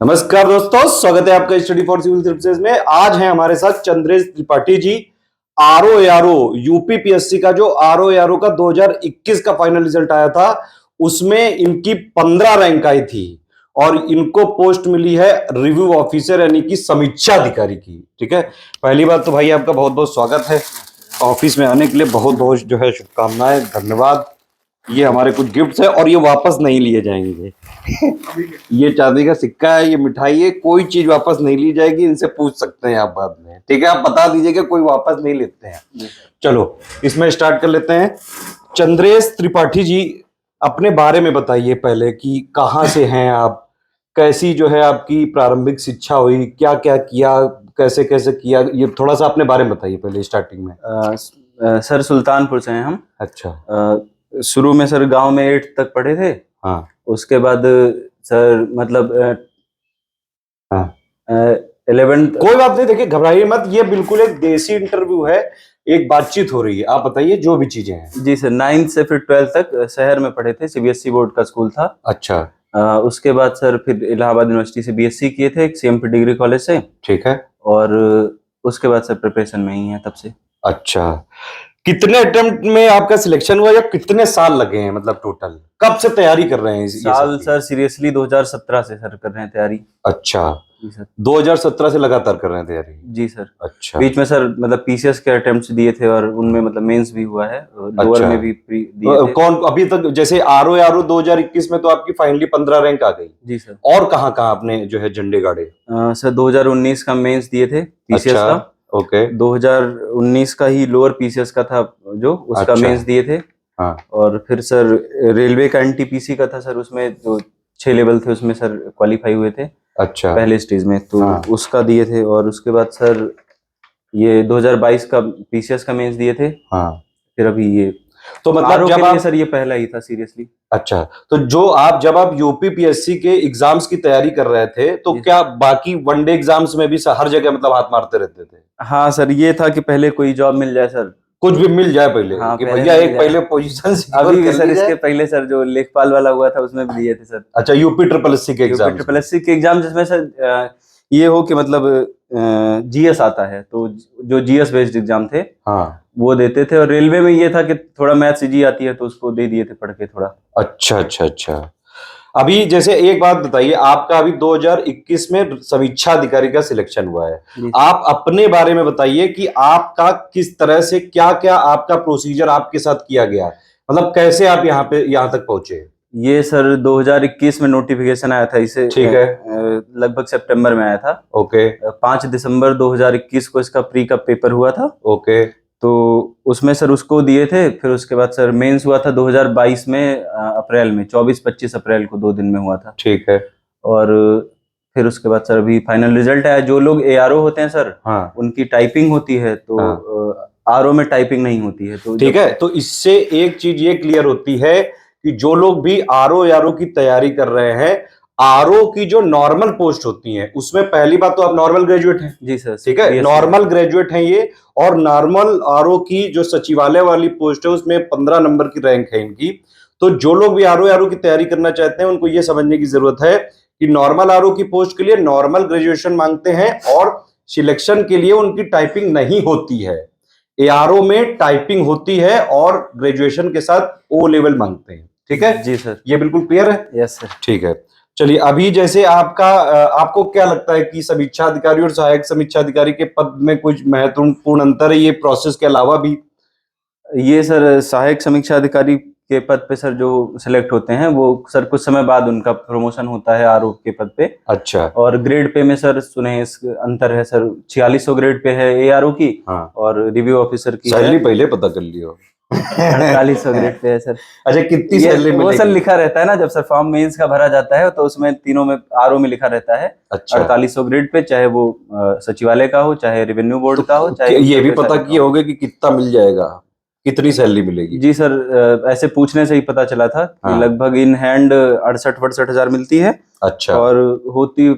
नमस्कार दोस्तों, स्वागत है आपका स्टडी फॉर सिविल सर्विसेज में। आज है हमारे साथ चंद्रेश त्रिपाठी जी। आरओ यूपीपीएससी का जो आरओ का 2021 का फाइनल रिजल्ट आया था, उसमें इनकी 15 रैंक आई थी और इनको पोस्ट मिली है रिव्यू ऑफिसर यानी कि समीक्षा अधिकारी की। ठीक है, पहली बात तो भाई आपका बहुत बहुत स्वागत है ऑफिस में आने के लिए। बहुत बहुत जो है शुभकामनाएं, धन्यवाद। ये हमारे कुछ गिफ्ट्स है और ये वापस नहीं लिए जाएंगे। ये चांदी का सिक्का है, ये मिठाई है, कोई चीज वापस नहीं ली जाएगी। इनसे पूछ सकते हैं आप बाद में, ठीक है? आप बता दीजिएगा, कोई वापस नहीं लेते हैं। चलो इसमें स्टार्ट कर लेते हैं। चंद्रेश त्रिपाठी जी, अपने बारे में बताइए पहले कि कहाँ से हैं आप, कैसी जो है आपकी प्रारंभिक शिक्षा हुई, क्या क्या किया, कैसे कैसे किया, ये थोड़ा सा अपने बारे में बताइए पहले स्टार्टिंग में। सर सुल्तानपुर से हैं हम। अच्छा। शुरू में सर गांव में 8th तक पढ़े थे। हाँ। उसके बाद सर मतलब हाँ। 11th। कोई बात नहीं, देखिए घबराइए मत, ये बिल्कुल एक देसी इंटरव्यू है, एक बातचीत हो रही है। आप बताइए जो भी चीजें हैं। जी सर, 9th से फिर 12th तक शहर में पढ़े थे, सीबीएसई बोर्ड का स्कूल था। अच्छा। उसके बाद सर फिर इलाहाबाद यूनिवर्सिटी से बीएससी किए थे, सीएमपी डिग्री कॉलेज से। ठीक है। और उसके बाद सर प्रिपरेशन में ही है तब से। अच्छा, कितने अटेम्प्ट में आपका सिलेक्शन हुआ या कितने साल लगे हैं, मतलब टोटल कब से तैयारी कर रहे हैं? साल सर सीरियसली 2017 से सर कर रहे हैं तैयारी। अच्छा, जी सर। 2017 से लगातार कर रहे हैं तैयारी? जी सर। अच्छा। बीच में सर मतलब पीसीएस के अटेम्प्ट्स दिए थे और उनमें मतलब मेंस भी हुआ है, लोअर में भी दिए थे। कौन अभी तक, जैसे आरओ 2021 में तो आपकी फाइनली 15 रैंक आ गई। जी सर। और कहाँ कहाँ आपने जो है झंडे गाड़े? सर 2019 का मेंस दिए थे पीसीएस अच्छा, का। ओके। 2019 का ही लोअर पीसीएस का था जो, उसका अच्छा। मेंस दिए थे। हाँ। और फिर सर रेलवे का एनटीपीसी का था सर, उसमें जो 6 लेवल थे उसमें सर क्वालिफाई हुए थे। अच्छा। पहले स्टेज में तो हाँ। उसका दिए थे। और उसके बाद सर ये 2022 का पीसीएस का मेंस दिए थे। हाँ। फिर अभी ये तो मतलब जब आप, सर ये पहला ही था सीरियसली। अच्छा, तो जब आप यूपीपीएससी के एग्जाम्स की तैयारी कर रहे थे तो क्या बाकी वनडे एग्जाम्स में भी हर जगह मतलब हाथ मारते रहते थे? हाँ सर, ये था कि पहले कोई जॉब मिल जाए सर, कुछ भी मिल जाए पहले। हाँ, कि पहले भैया मिल एक जाए। पहले पोजीशन अभी भी सर इसके पहले सर जो लेखपाल वाला हुआ था उसमें भी दिए थे सर। अच्छा, यूपी ट्रिपल एससी के एग्जाम? ट्रिपल एससी के एग्जाम जिसमें सर ये हो कि मतलब जीएस आता है, तो जो जीएस बेस्ड एग्जाम थे हाँ, वो देते थे। और रेलवे में ये था कि थोड़ा मैथ्स इजी आती है तो उसको दे दिए थे पढ़ के थोड़ा। अच्छा अच्छा अच्छा। अभी जैसे एक बात बताइए, आपका अभी 2021 में समीक्षा अधिकारी का सिलेक्शन हुआ है। आप अपने बारे में बताइए कि आपका किस तरह से क्या क्या आपका प्रोसीजर आपके साथ किया गया, मतलब कैसे आप यहाँ तक पहुंचे? ये सर 2021 में नोटिफिकेशन आया था इसे, ठीक है। लगभग सितंबर में आया था। ओके। 5 दिसंबर 2021 को इसका प्री का पेपर हुआ था। ओके। तो उसमें सर उसको दिए थे। फिर उसके बाद सर मेंस हुआ था 2022 में, अप्रैल में, 24-25 अप्रैल को 2 दिन में हुआ था। ठीक है। और फिर उसके बाद सर अभी फाइनल रिजल्ट आया। जो लोग एआरओ होते हैं सर, हाँ, उनकी टाइपिंग होती है, तो आरओ में टाइपिंग नहीं होती है। तो ठीक है। तो इससे एक चीज ये क्लियर होती है कि जो लोग भी आरओ की तैयारी कर रहे हैं, आरओ की जो नॉर्मल पोस्ट होती है उसमें पहली बात तो आप नॉर्मल ग्रेजुएट हैं। जी सर, ठीक है, नॉर्मल ग्रेजुएट हैं ये। और नॉर्मल आरओ की जो सचिवालय वाली पोस्ट है उसमें 15 नंबर की रैंक है इनकी। तो जो लोग भी आरओ की तैयारी करना चाहते हैं उनको ये समझने की जरूरत है कि नॉर्मल आरओ की पोस्ट के लिए नॉर्मल ग्रेजुएशन मांगते हैं और सिलेक्शन के लिए उनकी टाइपिंग नहीं होती है। एआरओ में टाइपिंग होती है और ग्रेजुएशन के साथ ओ लेवल मांगते हैं। ठीक है जी सर, ये बिल्कुल क्लियर है? Yes sir. ठीक है। चलिए, अभी जैसे आपको क्या लगता है कि समीक्षा अधिकारी और सहायक समीक्षा अधिकारी के पद में कुछ महत्वपूर्ण अंतर है ये प्रोसेस के अलावा भी? ये सर सहायक समीक्षा अधिकारी के पद पे सर जो सिलेक्ट होते हैं वो सर कुछ समय बाद उनका प्रमोशन होता है आरओ के पद पे। अच्छा। और ग्रेड पे में सर सुने इस अंतर है सर, 4600 ग्रेड पे है एआरओ की। हाँ। और रिव्यू ऑफिसर की सैलरी पहले पता कर लियो। 4800 ग्रेड पे है सर। अच्छा, कितनी ये सैलरी वो मिलेगी? सर लिखा रहता है ना, जब सर फॉर्म मेंस का भरा जाता है तो उसमें तीनों में आरओ में लिखा रहता है। अच्छा। 4800 ग्रेड पे, चाहे वो सचिवालय का हो, चाहे रेवेन्यू बोर्ड का हो, चाहे ये भी पता किए होगे कि कितना मिल जाएगा, कितनी सैलरी मिलेगी? जी सर, ऐसे पूछने से ही पता चला था कि लगभग इन हैंड 68-62 हजार मिलती है। अच्छा। और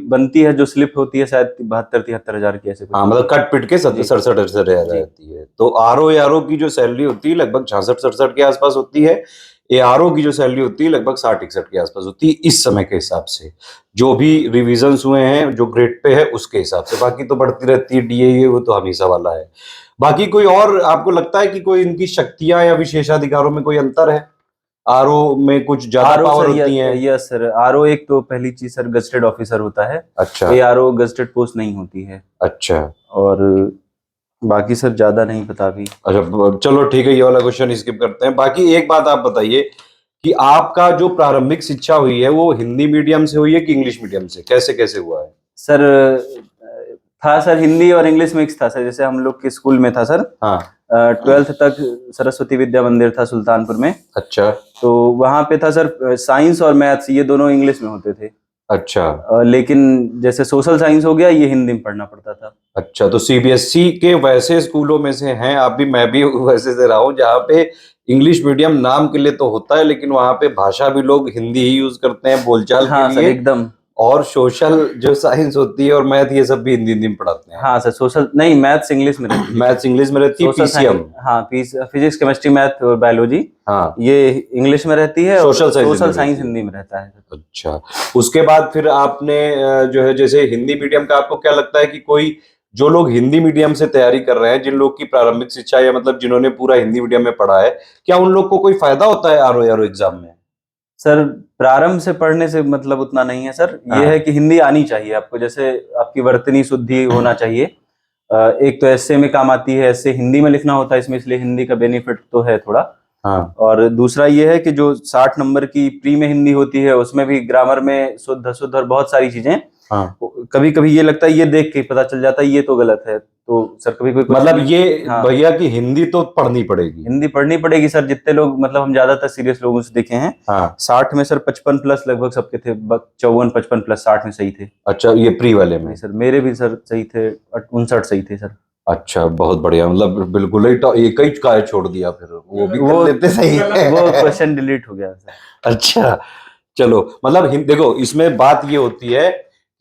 बनती है जो स्लिप होती है शायद 72-73 हजार की, ऐसे। हाँ, मतलब कट पिट के 67-68 रहती है। तो आरओ की जो सैलरी होती है लगभग 66-67 के आसपास होती है। एआरओ की जो सैलरी होती है लगभग 60-61 के आसपास होती है इस समय के हिसाब से, जो भी रिविजन्स हुए हैं जो ग्रेड पे है उसके हिसाब से। बाकी तो बढ़ती रहती है डीए, वो तो हमेशा वाला है। बाकी कोई और आपको लगता है कि कोई इनकी शक्तियां या विशेषाधिकारों में कोई अंतर है? आरओ में कुछ ज्यादा आरओ पावर सर, होती है? यस सर, आरओ एक तो पहली चीज सर गजटेड ऑफिसर होता है। अच्छा एआरओ गजटेड पोस्ट नहीं होती है। अच्छा और बाकी सर ज्यादा नहीं पता अभी। अच्छा, चलो ठीक है, ये वाला क्वेश्चन स्किप करते हैं। बाकी एक बात आप बताइए कि आपका जो प्रारंभिक शिक्षा हुई है वो हिंदी मीडियम से हुई है कि इंग्लिश मीडियम से, कैसे कैसे हुआ है? सर था सर, हिंदी और इंग्लिश मिक्स था सर। जैसे हम लोग के स्कूल में था सर, हाँ 12th तक सरस्वती विद्या मंदिर था सुल्तानपुर में। अच्छा तो वहां पे था सर, साइंस और मैथ्स ये दोनों इंग्लिश में होते थे। अच्छा लेकिन जैसे सोशल साइंस हो गया, ये हिंदी में पढ़ना पड़ता था। अच्छा, तो सीबीएसई के वैसे स्कूलों में से हैं आप भी, मैं भी वैसे से रहा हूँ जहाँ पे इंग्लिश मीडियम नाम के लिए तो होता है, लेकिन वहाँ पे भाषा भी लोग हिंदी ही यूज करते हैं बोलचाल हाँ के सर, लिए। एकदम। और सोशल जो साइंस होती है और मैथ, ये सब भी हिंदी हिंदी में पढ़ाते हैं। हाँ सर, सोशल नहीं, मैथ्स इंग्लिश में रहती है। मैथ्स इंग्लिश में रहती है, सोशल पीसीएम। साइंस, हाँ, फिजिक्स केमिस्ट्री मैथ और बायोलॉजी, हाँ ये इंग्लिश में रहती है, और सोशल सोशल साइंस रहती है। हिंदी में रहता है। अच्छा, उसके बाद फिर आपने जो है जैसे हिंदी मीडियम का, आपको क्या लगता है कि कोई जो लोग हिंदी मीडियम से तैयारी कर रहे हैं, जिन लोग की प्रारंभिक शिक्षा या मतलब जिन्होंने पूरा हिंदी मीडियम में पढ़ा है, क्या उन लोग को कोई फायदा होता है आरओ यारो एग्जाम में? सर प्रारंभ से पढ़ने से मतलब उतना नहीं है सर, ये हाँ। है कि हिंदी आनी चाहिए आपको। जैसे आपकी वर्तनी शुद्धि होना चाहिए। एक तो एस्से में काम आती है, एस्से हिंदी में लिखना होता है इसमें, इसलिए हिंदी का बेनिफिट तो है थोड़ा। हाँ और दूसरा ये है कि जो 60 नंबर की प्री में हिंदी होती है, उसमें भी ग्रामर में शुद्ध अशुद्ध और बहुत सारी चीजें, हाँ, कभी कभी ये लगता है, ये देख के पता चल जाता है ये तो गलत है। तो सर कभी कोई मतलब ये हाँ, भैया की हिंदी तो पढ़नी पड़ेगी। हिंदी पढ़नी पड़ेगी सर। जितने लोग, मतलब हम ज्यादातर सीरियस लोगों से देखे हैं, हाँ 60 में सर 55 प्लस लगभग सबके थे, 54 55 प्लस 60 में सही थे। अच्छा, ये प्री वाले में? नहीं सर, मेरे भी सर सही थे, 59 सही थे सर। अच्छा, बहुत बढ़िया, मतलब बिल्कुल ही एक ही काय छोड़ दिया, फिर वो भी कर लेते सही है। वो क्वेश्चन डिलीट हो गया सर। अच्छा चलो, मतलब देखो इसमें बात ये होती है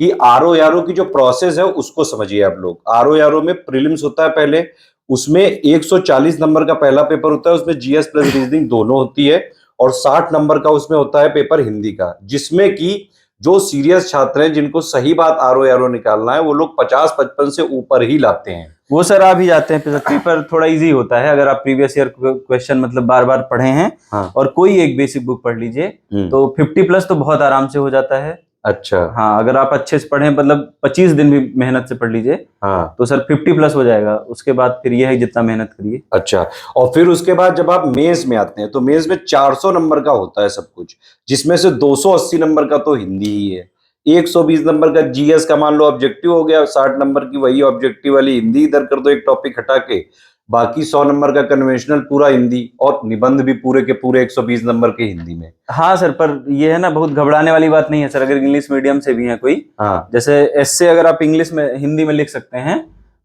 कि आरओ यारो की जो प्रोसेस है उसको समझिए आप लोग। आरओ यारो में प्रीलिम्स होता है पहले, उसमें 140 नंबर का पहला पेपर होता है, उसमें जीएस प्लस रीजनिंग दोनों होती है, और 60 नंबर का उसमें होता है पेपर हिंदी का, जिसमें कि जो सीरियस छात्र हैं जिनको सही बात आरओ यारो निकालना है, वो लोग 50-55 से ऊपर ही लाते हैं। वो सर आ भी जाते हैं। पेपर थोड़ा इजी होता है अगर आप प्रीवियस ईयर क्वेश्चन मतलब बार बार पढ़े हैं, हाँ और कोई एक बेसिक बुक पढ़ लीजिए, तो 50 प्लस तो बहुत आराम से हो जाता है। अच्छा हाँ, अगर आप अच्छे से पढ़े, मतलब 25 दिन भी मेहनत से पढ़ लीजिए, हाँ, तो सर 50 प्लस हो जाएगा। उसके बाद फिर ये है जितना मेहनत करिए। अच्छा, और फिर उसके बाद जब आप मेंस में आते हैं तो मेंस में 400 नंबर का होता है सब कुछ, जिसमें से 280 नंबर का तो हिंदी ही है, 120 नंबर का जीएस का मान लो ऑब्जेक्टिव हो गया, 60 नंबर की वही ऑब्जेक्टिव वाली हिंदी इधर कर दो एक टॉपिक हटा के, बाकी 100 नंबर का कन्वेंशनल पूरा हिंदी, और निबंध भी पूरे के पूरे 120 नंबर के हिंदी में। हाँ सर, पर ये है ना, बहुत घबराने वाली बात नहीं है सर। अगर इंग्लिश मीडियम से भी है कोई, हाँ जैसे एस्से अगर आप इंग्लिश में हिंदी में लिख सकते हैं,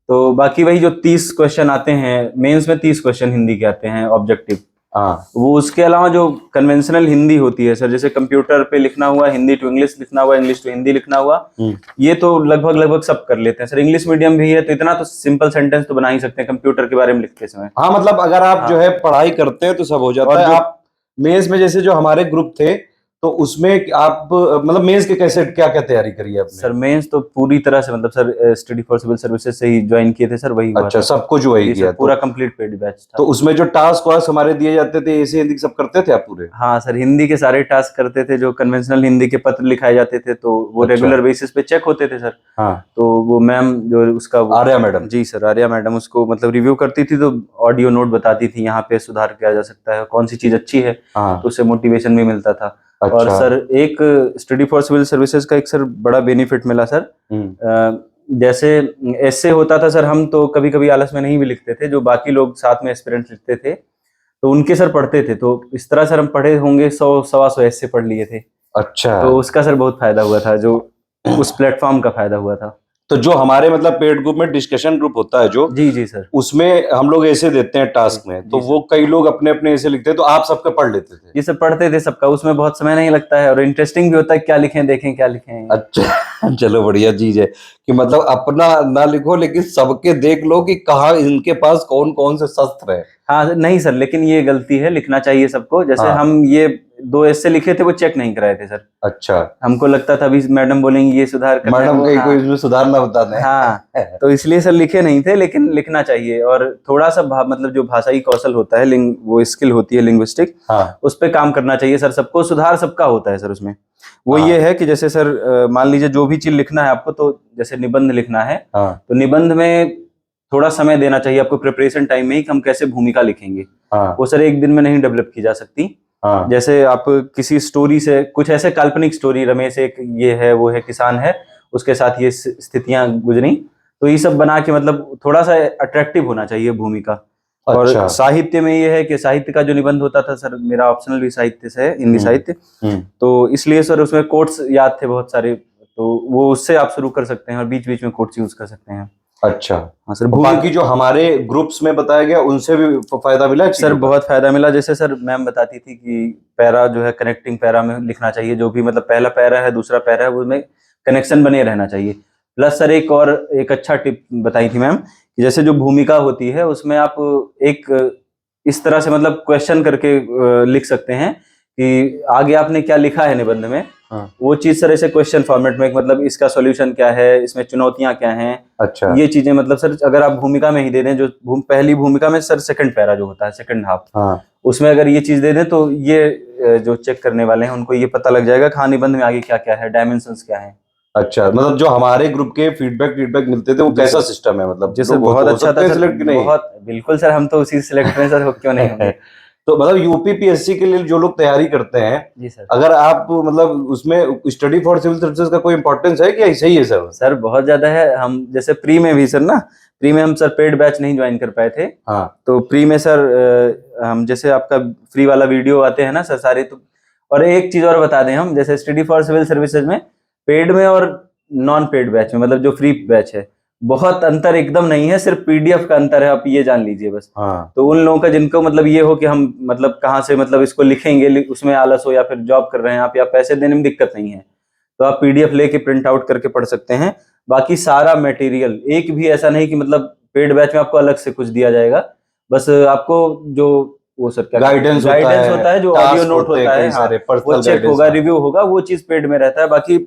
तो बाकी वही जो 30 क्वेश्चन आते हैं मेंस में, 30 क्वेश्चन हिंदी के आते हैं ऑब्जेक्टिव, हाँ वो उसके अलावा जो कन्वेंशनल हिंदी होती है सर, जैसे कंप्यूटर पे लिखना हुआ, हिंदी टू इंग्लिश लिखना हुआ, इंग्लिश टू हिंदी लिखना हुआ, ये तो लगभग लगभग सब कर लेते हैं सर। इंग्लिश मीडियम भी है तो इतना तो सिंपल सेंटेंस तो बना ही सकते हैं कंप्यूटर के बारे में लिखते समय। हाँ, मतलब अगर आप हाँ। जो है पढ़ाई करते हैं तो सब हो जाता और है। जो आप मेंस में जैसे जो हमारे ग्रुप थे, तो उसमें आप मतलब मेंस के कैसे क्या क्या तैयारी करी है आपने? सर मेंस तो पूरी तरह से, मतलब sir study for civil services से ही ज्वाइन किए थे सर, वही हुआ अच्छा, था। सब कुछ वही जी किया सर, पूरा कंप्लीट पेड बैच था। तो उसमें जो टास्क वास्क हमारे दिए जाते थे ऐसे हिंदी सब करते थे आप पूरे? हाँ सर, हिंदी के सारे टास्क करते थे। जो कन्वेंशनल हिंदी के पत्र लिखाए जाते थे, तो वो अच्छा। रेगुलर बेसिस पे चेक होते थे सर। हाँ तो वो मैम जो उसका आर्या मैडम? जी सर, आर्या मैडम उसको मतलब रिव्यू करती थी, तो ऑडियो नोट बताती थी, यहाँ पे सुधार किया जा सकता है, कौन सी चीज अच्छी है, हाँ तो उससे मोटिवेशन भी मिलता था। और अच्छा। सर एक स्टडी फॉर सिविल सर्विसेज का एक सर बड़ा बेनिफिट मिला सर। जैसे ऐसे होता था सर, हम तो कभी कभी आलस में नहीं भी लिखते थे, जो बाकी लोग साथ में एस्पिरेंट्स लिखते थे तो उनके सर पढ़ते थे, तो इस तरह सर हम पढ़े होंगे 100-125 ऐसे पढ़ लिए थे। अच्छा, तो उसका सर बहुत फायदा हुआ था, जो उस प्लेटफॉर्म का फायदा हुआ था। तो जो हमारे मतलब पेड ग्रुप में डिस्कशन ग्रुप होता है जो, जी जी सर, उसमें हम लोग ऐसे देते हैं टास्क जी, में, तो जी वो कई लोग अपने अपने ऐसे लिखते हैं, तो आप सबका पढ़ लेते थे? ये सब पढ़ते थे सबका, उसमें बहुत समय नहीं लगता है और इंटरेस्टिंग भी होता है, क्या लिखें देखें क्या लिखें। अच्छा चलो बढ़िया चीज है कि मतलब अपना ना लिखो लेकिन सबके देख लो कि कहाँ इनके पास कौन कौन से शस्त्र है। हाँ नहीं सर, लेकिन ये गलती है, लिखना चाहिए सबको। जैसे हाँ। हम ये 2 ऐसे लिखे थे, वो चेक नहीं कराए थे सर। अच्छा। हमको लगता था अभी मैडम बोलेंगी ये सुधार करना है मैडम वो। कहीं हाँ कोई इसमें सुधार ना बता दें। हाँ, तो इसलिए सर लिखे नहीं थे, लेकिन लिखना चाहिए। और थोड़ा सा मतलब जो भाषाई कौशल होता है, वो स्किल होती है लिंग्विस्टिक, हाँ उस पे काम करना चाहिए सर सबको। सुधार सबका होता है सर उसमें। वो हाँ ये है कि जैसे सर मान लीजिए जो भी चीज लिखना है आपको, तो जैसे निबंध लिखना है, हाँ तो निबंध में थोड़ा समय देना चाहिए आपको प्रिपरेशन टाइम में ही, कि हम कैसे भूमिका लिखेंगे। हाँ वो सर एक दिन में नहीं डेवलप की जा सकती। हाँ जैसे आप किसी स्टोरी से, कुछ ऐसे काल्पनिक स्टोरी, रमेश एक ये है वो है किसान है, उसके साथ ये स्थितियां गुजरी, तो ये सब बना के मतलब थोड़ा सा अट्रैक्टिव होना चाहिए भूमिका। और अच्छा। साहित्य में ये है कि साहित्य का जो निबंध होता था सर, मेरा ऑप्शनल भी साहित्य से है, हिंदी साहित्य, हम्म। तो इसलिए सर उसमें कोट्स याद थे बहुत सारे, तो वो उससे आप शुरू कर सकते हैं और बीच बीच में कोट्स यूज कर सकते हैं। अच्छा। हाँ सर, और बाकी जो हमारे ग्रुप्स में बताया गया उनसे भी फायदा मिला सर चीजों का? बहुत फायदा मिला। जैसे सर मैम बताती थी कि पैरा जो है कनेक्टिंग पैरा में लिखना चाहिए, जो भी मतलब पहला पैरा है दूसरा पैरा है उसमें कनेक्शन बने रहना चाहिए। प्लस सर एक अच्छा टिप बताई थी मैम, कि जैसे जो भूमिका होती है उसमें आप एक इस तरह से मतलब क्वेश्चन करके लिख सकते हैं कि आगे आपने क्या लिखा है निबंध में, हाँ। वो चीज सर ऐसे क्वेश्चन फॉर्मेट में, मतलब इसका सॉल्यूशन क्या है, इसमें चुनौतियां क्या हैं, अच्छा। ये चीजें मतलब सर अगर आप भूमिका में ही दे दें, जो पहली भूमिका में सर सेकंड पैरा जो होता है, सेकंड हाफ, हाँ उसमें अगर ये चीज दे दें तो ये जो चेक करने वाले हैं उनको ये पता लग जाएगा कि हाँ निबंध में आगे क्या क्या है, डायमेंशंस क्या है। अच्छा, मतलब जो हमारे ग्रुप के फीडबैक मिलते थे वो जी कैसा सर। सिस्टम है, मतलब जी सर लोग बहुत हो अच्छा सकते था हैं सर, सिलेक्ट कि नहीं? बहुत बिल्कुल सर, हम तो उसी सिलेक्ट में सर, हो क्यों नहीं होंगे। तो मतलब यूपीपीएससी के लिए जो लोग तैयारी करते हैं, जी सर। अगर आप मतलब उसमें स्टडी फॉर सिविल सर्विसेज का कोई इंपॉर्टेंस है कि ऐसे ही है सब? सर बहुत ज्यादा है। हम जैसे प्री में भी सर ना, प्री में हम सर पेड बैच नहीं ज्वाइन कर पाए थे, हाँ तो प्री में सर हम जैसे आपका फ्री वाला वीडियो आते हैं ना सर सारे, तो और एक चीज और बता दें, हम जैसे स्टडी फॉर सिविल सर्विसेज में पेड में और नॉन पेड बैच में, मतलब जो फ्री बैच है, बहुत अंतर एकदम नहीं है, सिर्फ पीडीएफ का अंतर है, आप ये जान लीजिए बस। हाँ तो उन लोगों का जिनको मतलब ये हो कि हम मतलब कहाँ से मतलब इसको लिखेंगे, उसमें आलस हो या फिर जॉब कर रहे हैं आप या पैसे देने में दिक्कत नहीं है, तो आप पीडीएफ लेके प्रिंट आउट करके पढ़ सकते हैं। बाकी सारा मटेरियल एक भी ऐसा नहीं कि मतलब पेड बैच में आपको अलग से कुछ दिया जाएगा, बस आपको जो वो सर क्या गाइडेंस होता है, जो ऑडियो टास्क नोट होते हैं होता है, कई हाँ सारे वो पर्सनल चेक गाइडेंस। होगा, रिव्यू होगा, वो चीज पेड में रहता है। बाकी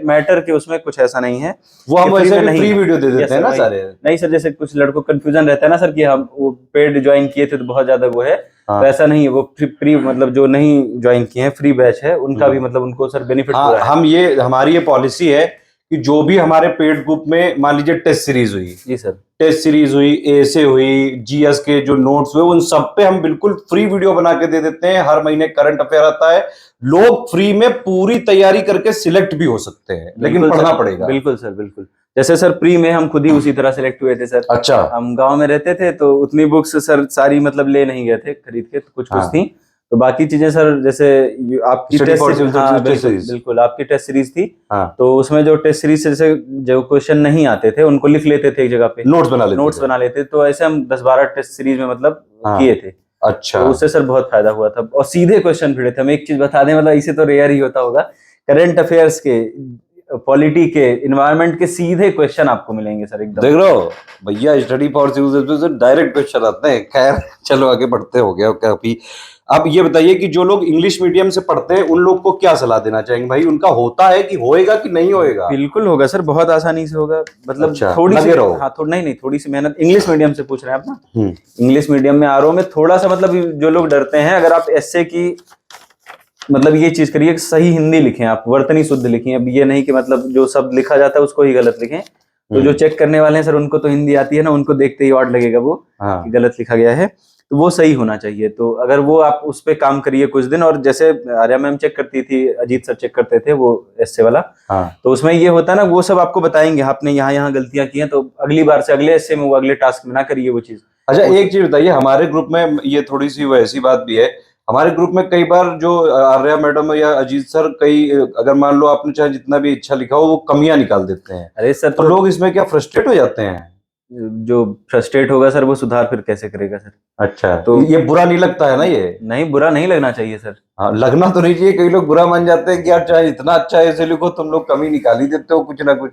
मैटर के उसमें कुछ ऐसा नहीं है, वो हम ये फ्री वैसे में भी नहीं फ्री है। वीडियो दे Yes देते हैं sir, ना वही। सारे। नहीं सर, जैसे कुछ लड़कों को कंफ्यूजन रहता है ना सर कि हम वो पेड ज्वाइन किए थे तो बहुत ज्यादा वो है, तो हाँ ऐसा नहीं है। वो फ्री मतलब जो नहीं ज्वाइन किए हैं, फ्री बैच है, उनका भी मतलब उनको सर बेनिफिट हाँ, पूरा है। हमारी ये पॉलिसी है कि जो भी हमारे पेड ग्रुप में मान लीजिए टेस्ट सीरीज हुई, जी सर। टेस्ट सीरीज हुई, एसे हुई, जीएस के जो नोट्स हुए, उन सब पे हम बिल्कुल फ्री वीडियो बना के दे देते हैं। हर महीने करंट अफेयर आता है, लोग फ्री में पूरी तैयारी करके सिलेक्ट भी हो सकते हैं, लेकिन बिल्कुल पढ़ना सर, पड़ेगा। बिल्कुल सर, बिल्कुल। जैसे सर प्री में हम खुद ही उसी तरह सेलेक्ट हुए थे सर। अच्छा। हम गांव में रहते थे तो उतनी बुक्स सर सारी मतलब ले नहीं गए थे खरीद के, तो कुछ कुछ हाँ। थी। तो बाकी चीजें सर जैसे आपकी Study टेस्ट for Civil हाँ Services बिल्कुल series। बिल्कुल, आपकी टेस्ट सीरीज थी, हाँ, तो उसमें जो टेस्ट सीरीज से जैसे जो क्वेश्चन नहीं आते थे उनको लिख लेते थे एक जगह पे, नोट्स बना लेते नोट्स थे। बना लेते, तो ऐसे हम 10-12 टेस्ट सीरीज में मतलब हाँ। किए थे। अच्छा। तो उससे सर बहुत फायदा हुआ था, और सीधे क्वेश्चन भिड़े थे। हम एक चीज बता दें, मतलब इसे तो रेयर ही होता होगा, करंट अफेयर्स के, पॉलिटी के, इन्वायरमेंट के सीधे क्वेश्चन आपको मिलेंगे सर एकदम। देख रहे हो भैया, study for civil services direct question आते हैं। खैर चलो आगे बढ़ते हो गया काफी। अब ये बताइए कि जो लोग इंग्लिश मीडियम से पढ़ते हैं उन लोग को क्या सलाह देना चाहेंगे भाई? उनका होता है कि होएगा कि नहीं होएगा? बिल्कुल होगा सर, बहुत आसानी से होगा। मतलब अच्छा, थोड़ी सी लगे रहो। हाँ थोड़ी नहीं थोड़ी सी मेहनत। इंग्लिश मीडियम से पूछ रहे हैं आप ना? हम्म। इंग्लिश मीडियम में आरओ में थोड़ा सा मतलब जो लोग डरते हैं, अगर आप एसए की मतलब ये चीज करिए, सही हिंदी लिखें, आप वर्तनी शुद्ध लिखें। अब ये नहीं कि मतलब जो शब्द लिखा जाता है उसको ही गलत लिखें। तो जो चेक करने वाले हैं सर, उनको तो हिंदी आती है ना, उनको देखते ही ऑड लगेगा वो हाँ। कि गलत लिखा गया है, तो वो सही होना चाहिए। तो अगर वो आप उस पे काम करिए कुछ दिन, और जैसे आर्या मैम चेक करती थी, अजीत सर चेक करते थे वो एसए वाला, हाँ। तो उसमें ये होता है ना, वो सब आपको बताएंगे आपने यहाँ यहाँ गलतियां की हैं, तो अगली बार से अगले एसए में वो अगले टास्क में ना करिए वो चीज। अच्छा, एक चीज बताइए, हमारे ग्रुप में ये थोड़ी सी वैसी बात भी है, हमारे ग्रुप में कई बार जो आर्या मैडम या अजीत सर, कई अगर मान लो आपने चाहे जितना भी अच्छा लिखा हो, वो कमियां निकाल देते हैं। अरे सर तो लोग इसमें क्या फ्रस्ट्रेट हो जाते हैं? जो फ्रस्ट्रेट होगा सर वो सुधार फिर कैसे करेगा सर। अच्छा, तो ये बुरा नहीं लगता है ना ये? नहीं, बुरा नहीं लगना चाहिए सर। हाँ, लगना तो नहीं चाहिए। कई लोग बुरा मान जाते हैं कि यार चाहे इतना अच्छा ऐसे लिखो, तुम लोग कमी निकाल ही देते हो कुछ ना कुछ।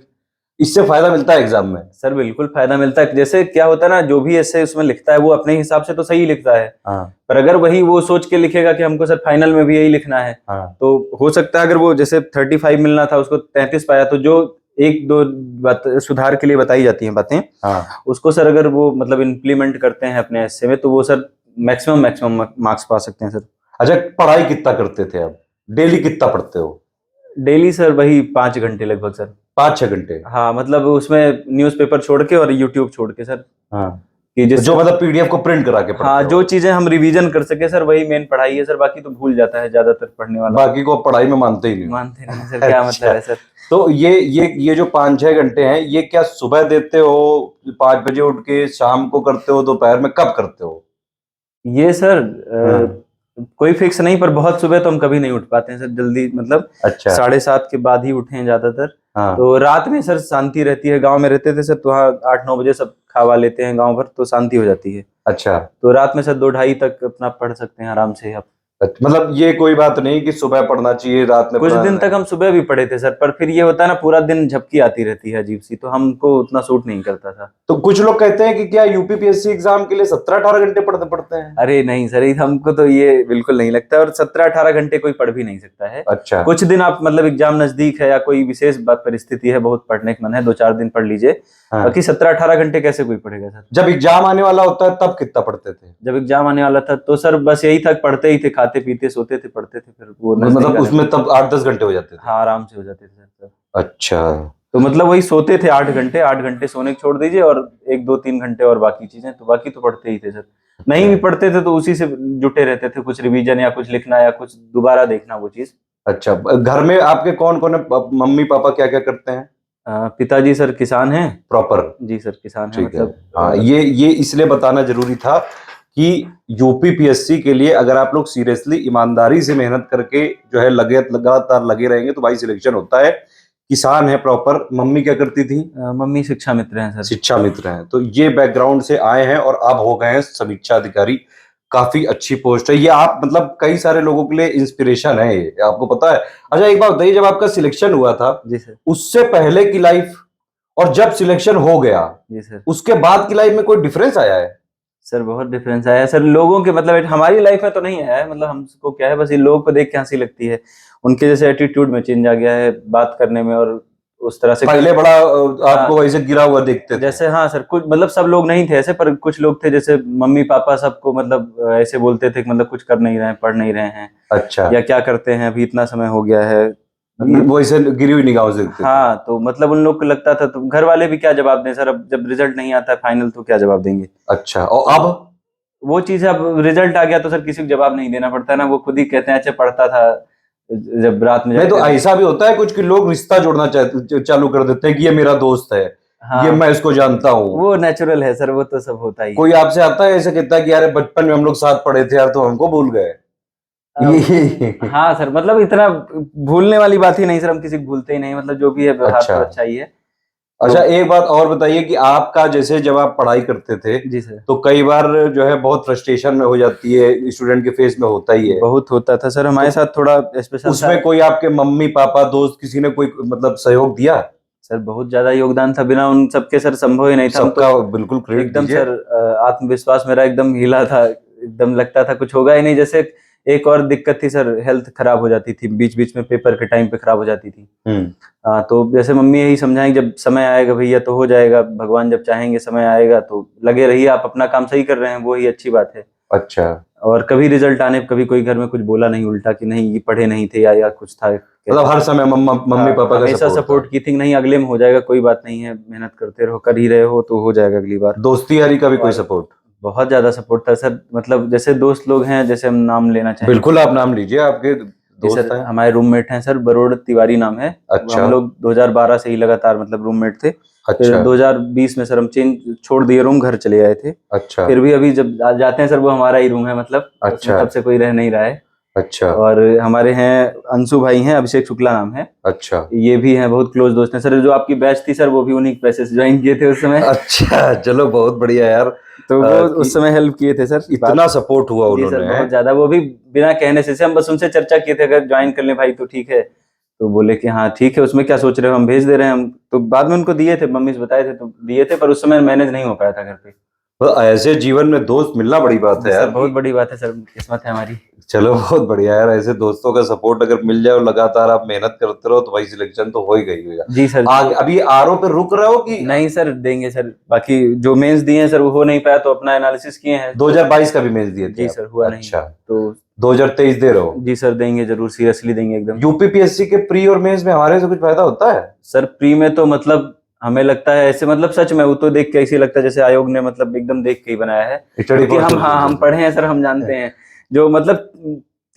इससे फायदा मिलता है एग्जाम में? सर बिल्कुल फायदा मिलता है। जैसे क्या होता है ना, जो भी ऐसे उसमें लिखता है वो अपने हिसाब से तो सही लिखता है, हाँ पर अगर वही वो सोच के लिखेगा कि हमको सर फाइनल में भी यही लिखना है, हाँ तो हो सकता है अगर वो जैसे 35 मिलना था उसको 33 पाया, तो जो एक दो बात सुधार के लिए बताई जाती हैं बातें, हाँ। उसको सर अगर वो मतलब इम्प्लीमेंट करते हैं अपने एस्से में, तो वो सर मैक्सिमम मार्क्स पा सकते हैं सर। अच्छा, पढ़ाई कितना करते थे आप? डेली कितना पढ़ते हो? डेली सर वही 5 घंटे लगभग सर। 5-6 घंटे? हाँ, मतलब उसमें न्यूज़पेपर छोड़ के और यूट्यूब छोड़ के सर, हाँ, कि तो जिस जो मतलब पीडीएफ को प्रिंट करा के हाँ, पढ़ते जो हो? चीजें हम रिवीजन कर सके सर वही मेन पढ़ाई है सर, बाकी तो भूल जाता है ज्यादातर पढ़ने वाला। बाकी को पढ़ाई में मानते ही नहीं हो? मानते नहीं सर, क्या मतलब अच्छा, है सर। तो ये जो 5-6 घंटे हैं, ये क्या सुबह देते हो 5 बजे उठ के, शाम को करते हो, दोपहर में कब करते हो? ये सर हाँ, कोई फिक्स नहीं, पर बहुत सुबह तो हम कभी नहीं उठ पाते हैं सर जल्दी, मतलब अच्छा, 7:30 के बाद ही उठे हैं ज्यादातर। हाँ, तो रात में सर शांति रहती है, गांव में रहते थे सर तो वहाँ 8-9 बजे सब खावा लेते हैं गांव भर, तो शांति हो जाती है। अच्छा। तो रात में सर 2-2:30 तक अपना पढ़ सकते हैं आराम से आप। मतलब ये कोई बात नहीं कि सुबह पढ़ना चाहिए, रात में कुछ पढ़ना दिन तक नहीं। हम सुबह भी पढ़े थे सर, पर फिर ये होता है ना पूरा दिन झपकी आती रहती है अजीब सी, तो हमको उतना सूट नहीं करता था। तो कुछ लोग कहते हैं कि क्या यूपीपीएससी एग्जाम के लिए 17-18 घंटे पढ़ते पढ़ते हैं? अरे नहीं सर, ये हमको तो ये बिल्कुल नहीं लगता, और 17-18 घंटे कोई पढ़ भी नहीं सकता है। अच्छा, कुछ दिन आप मतलब एग्जाम नजदीक है या कोई विशेष परिस्थिति है, बहुत पढ़ने का मन है, 2-4 दिन पढ़ लीजिए। हाँ। बाकी 17-18 घंटे कैसे कोई पढ़ेगा सर। जब एग्जाम आने वाला होता है तब कितना पढ़ते थे? जब एग्जाम आने वाला था तो सर बस यही था, पढ़ते ही थे, खाते पीते सोते थे, पढ़ते थे, फिर वो नजदीक मतलब आने उसमें पर- तब 8-10 घंटे हो जाते थे? हाँ, आराम से हो जाते थे सर। अच्छा, तो मतलब वही सोते थे 8 घंटे, 8 घंटे सोने को छोड़ दीजिए, और 1-2-3 घंटे और बाकी चीजें, तो बाकी तो पढ़ते ही थे सर। नहीं भी पढ़ते थे तो उसी से जुटे रहते थे, कुछ रिवीजन या कुछ लिखना या कुछ दोबारा देखना वो चीज। अच्छा। घर में आपके कौन कौन है? मम्मी पापा क्या क्या करते हैं? पिताजी सर किसान हैं। प्रॉपर? जी सर, किसान हैं, ठीक है। मतलब हाँ, ये इसलिए बताना जरूरी था कि यूपीपीएससी के लिए अगर आप लोग सीरियसली ईमानदारी से मेहनत करके जो है लगातार लगे रहेंगे तो भाई सिलेक्शन होता है। किसान है प्रॉपर। मम्मी क्या करती थी? मम्मी शिक्षा मित्र हैं सर। शिक्षा मित्र हैं। तो ये बैकग्राउंड से आए हैं और अब हो गए हैं समीक्षा अधिकारी। काफी अच्छी पोस्ट है ये। आप मतलब कई सारे लोगों के लिए इंस्पिरेशन है ये, आपको पता है। अच्छा, एक बात बताइए, जब आपका सिलेक्शन हुआ था जी सर। उससे पहले की लाइफ और जब सिलेक्शन हो गया जी सर। उसके बाद की लाइफ में कोई डिफरेंस आया है? सर बहुत डिफरेंस आया है सर, लोगों के मतलब हमारी लाइफ में तो नहीं आया है, मतलब हमको क्या है, बस ये लोगों को देख के हंसी लगती है, उनके जैसे एटीट्यूड में चेंज आ गया है, बात करने में, और उस तरह से पहले बड़ा आपको हाँ, वैसे गिरा हुआ देखते थे? जैसे हाँ सर, कुछ मतलब सब लोग नहीं थे ऐसे, पर कुछ लोग थे, जैसे मम्मी पापा सबको मतलब ऐसे बोलते थे कि मतलब कुछ कर नहीं रहे हैं, पढ़ नहीं रहे हैं, अच्छा, या क्या करते हैं अभी, इतना समय हो गया है। वो ऐसे गिरी हुई निगाहों से देखते थे? हाँ, तो मतलब उन लोग को लगता था, तो घर वाले भी क्या जवाब दें सर, अब जब रिजल्ट नहीं आता है फाइनल तो क्या जवाब देंगे। अच्छा, और अब? वो चीज है, अब रिजल्ट आ गया तो सर किसी को जवाब नहीं देना पड़ता है ना, वो खुद ही कहते हैं अच्छा पढ़ता था जब रात में नहीं तो जागते थे। ऐसा भी होता है कुछ कि लोग रिश्ता जोड़ना चालू कर देते हैं कि ये मेरा दोस्त है, हाँ, ये मैं इसको जानता हूँ। वो नेचुरल है सर, वो तो सब होता ही है। कोई आपसे आता है ऐसे कहता है कि यार बचपन में हम लोग साथ पढ़े थे यार, तो हमको भूल गए? हाँ सर, मतलब इतना भूलने वाली बात ही नहीं सर, हम किसी को भूलते ही नहीं, मतलब जो भी है व्यवहार अच्छा। तो अच्छा ही है। अच्छा, एक बात और बताइए कि आपका जैसे जब आप पढ़ाई करते थे जी सर। तो कई बार जो है बहुत फ्रस्ट्रेशन में हो जाती है, स्टूडेंट के फेस में होता ही है। बहुत होता था सर, हमारे साथ थोड़ा स्पेशल था। उसमें कोई आपके मम्मी पापा दोस्त किसी ने कोई मतलब सहयोग दिया? सर बहुत ज्यादा योगदान था, बिना उन सबके सर संभव ही नहीं था। हम तो सबका बिल्कुल क्रेडिट एकदम दीजिए। सर आत्मविश्वास मेरा एकदम हिला था, एकदम लगता था कुछ होगा ही नहीं। जैसे एक और दिक्कत थी सर, हेल्थ खराब हो जाती थी बीच बीच में, पेपर के टाइम पे खराब हो जाती थी। तो जैसे मम्मी यही समझाएं, जब समय आएगा भैया तो हो जाएगा, भगवान जब चाहेंगे समय आएगा, तो लगे रहिए, आप अपना काम सही कर रहे हैं, वो ही अच्छी बात है। अच्छा, और कभी रिजल्ट आने कभी कोई घर में कुछ बोला नहीं उल्टा कि नहीं ये पढ़े नहीं थे या कुछ था। मतलब हर समय मम्मी पापा का हमेशा सपोर्ट सपोर्ट की थी, नहीं अगले में हो जाएगा, कोई बात नहीं है, मेहनत करते रहो, कर ही रहे हो तो हो जाएगा अगली बार। दोस्ती यारी का भी कोई और सपोर्ट? बहुत ज्यादा सपोर्ट था सर, मतलब जैसे दोस्त लोग हैं, जैसे हम नाम लेना चाहेंगे। बिल्कुल, आप नाम लीजिए, आपके जी दोस्त सर, हैं। हमारे रूममेट हैं सर, बरोड़ तिवारी नाम है। अच्छा, हम लोग 2012 से ही लगातार मतलब रूममेट थे। फिर अच्छा, 2020 में सर हम छोड़ दिए रूम, घर चले आए थे। अच्छा, फिर भी अभी जब जाते हैं सर, वो हमारा ही रूम है, मतलब उसमें अच्छा, तब से कोई रह नहीं रहा है। अच्छा और हमारे हैं अंशु भाई हैं, अभिषेक शुक्ला नाम है, अच्छा ये भी हैं, बहुत क्लोज दोस्त हैं सर। जो आपकी बैच थी सर वो भी उन्हीं पैसे से ज्वाइन किए थे उस समय। अच्छा, चलो बहुत बढ़िया यार। तो वो कि उस समय हेल्प किए थे सर। इतना सपोर्ट हुआ जी सर, उन्होंने। बहुत ज्यादा, वो भी बिना कहने से हम बस उनसे चर्चा किए थे अगर ज्वाइन कर ले भाई तो ठीक है, तो बोले कि हाँ ठीक है, उसमें क्या सोच रहे हो, हम भेज दे रहे हैं। हम तो बाद में उनको दिए थे, मम्मी से बताए थे तो दिए थे, पर उस समय मैनेज नहीं हो पाया था घर पे। तो ऐसे जीवन में दोस्त मिलना बड़ी बात है सर यार। बहुत बड़ी बात है सर, किस्मत है हमारी। चलो बहुत बढ़िया यार, ऐसे दोस्तों का सपोर्ट अगर मिल जाए और लगातार आप मेहनत करते रहो तो भाई सिलेक्शन तो हो ही गई होगा। जी सर। आगे अभी आरओ पे रुक रहे हो कि नहीं सर, देंगे सर, बाकी जो मेंस दिए हैं सर वो हो नहीं पाया तो अपना एनालिसिस किए हैं। 2022 का भी मेंस दिए थे जी आप? सर, हुआ नहीं अच्छा, तो 2023 दे रहे हो? जी सर देंगे जरूर, सीरियसली देंगे एकदम। यूपीपीएससी के प्री और मेंस में हमारे से कुछ फायदा होता है? सर प्री में तो मतलब हमें लगता है ऐसे, मतलब सच में वो तो देख के ऐसे लगता है जैसे आयोग ने मतलब एकदम देख के ही बनाया है, क्योंकि हम पढ़े हैं सर, हम जानते हैं जो मतलब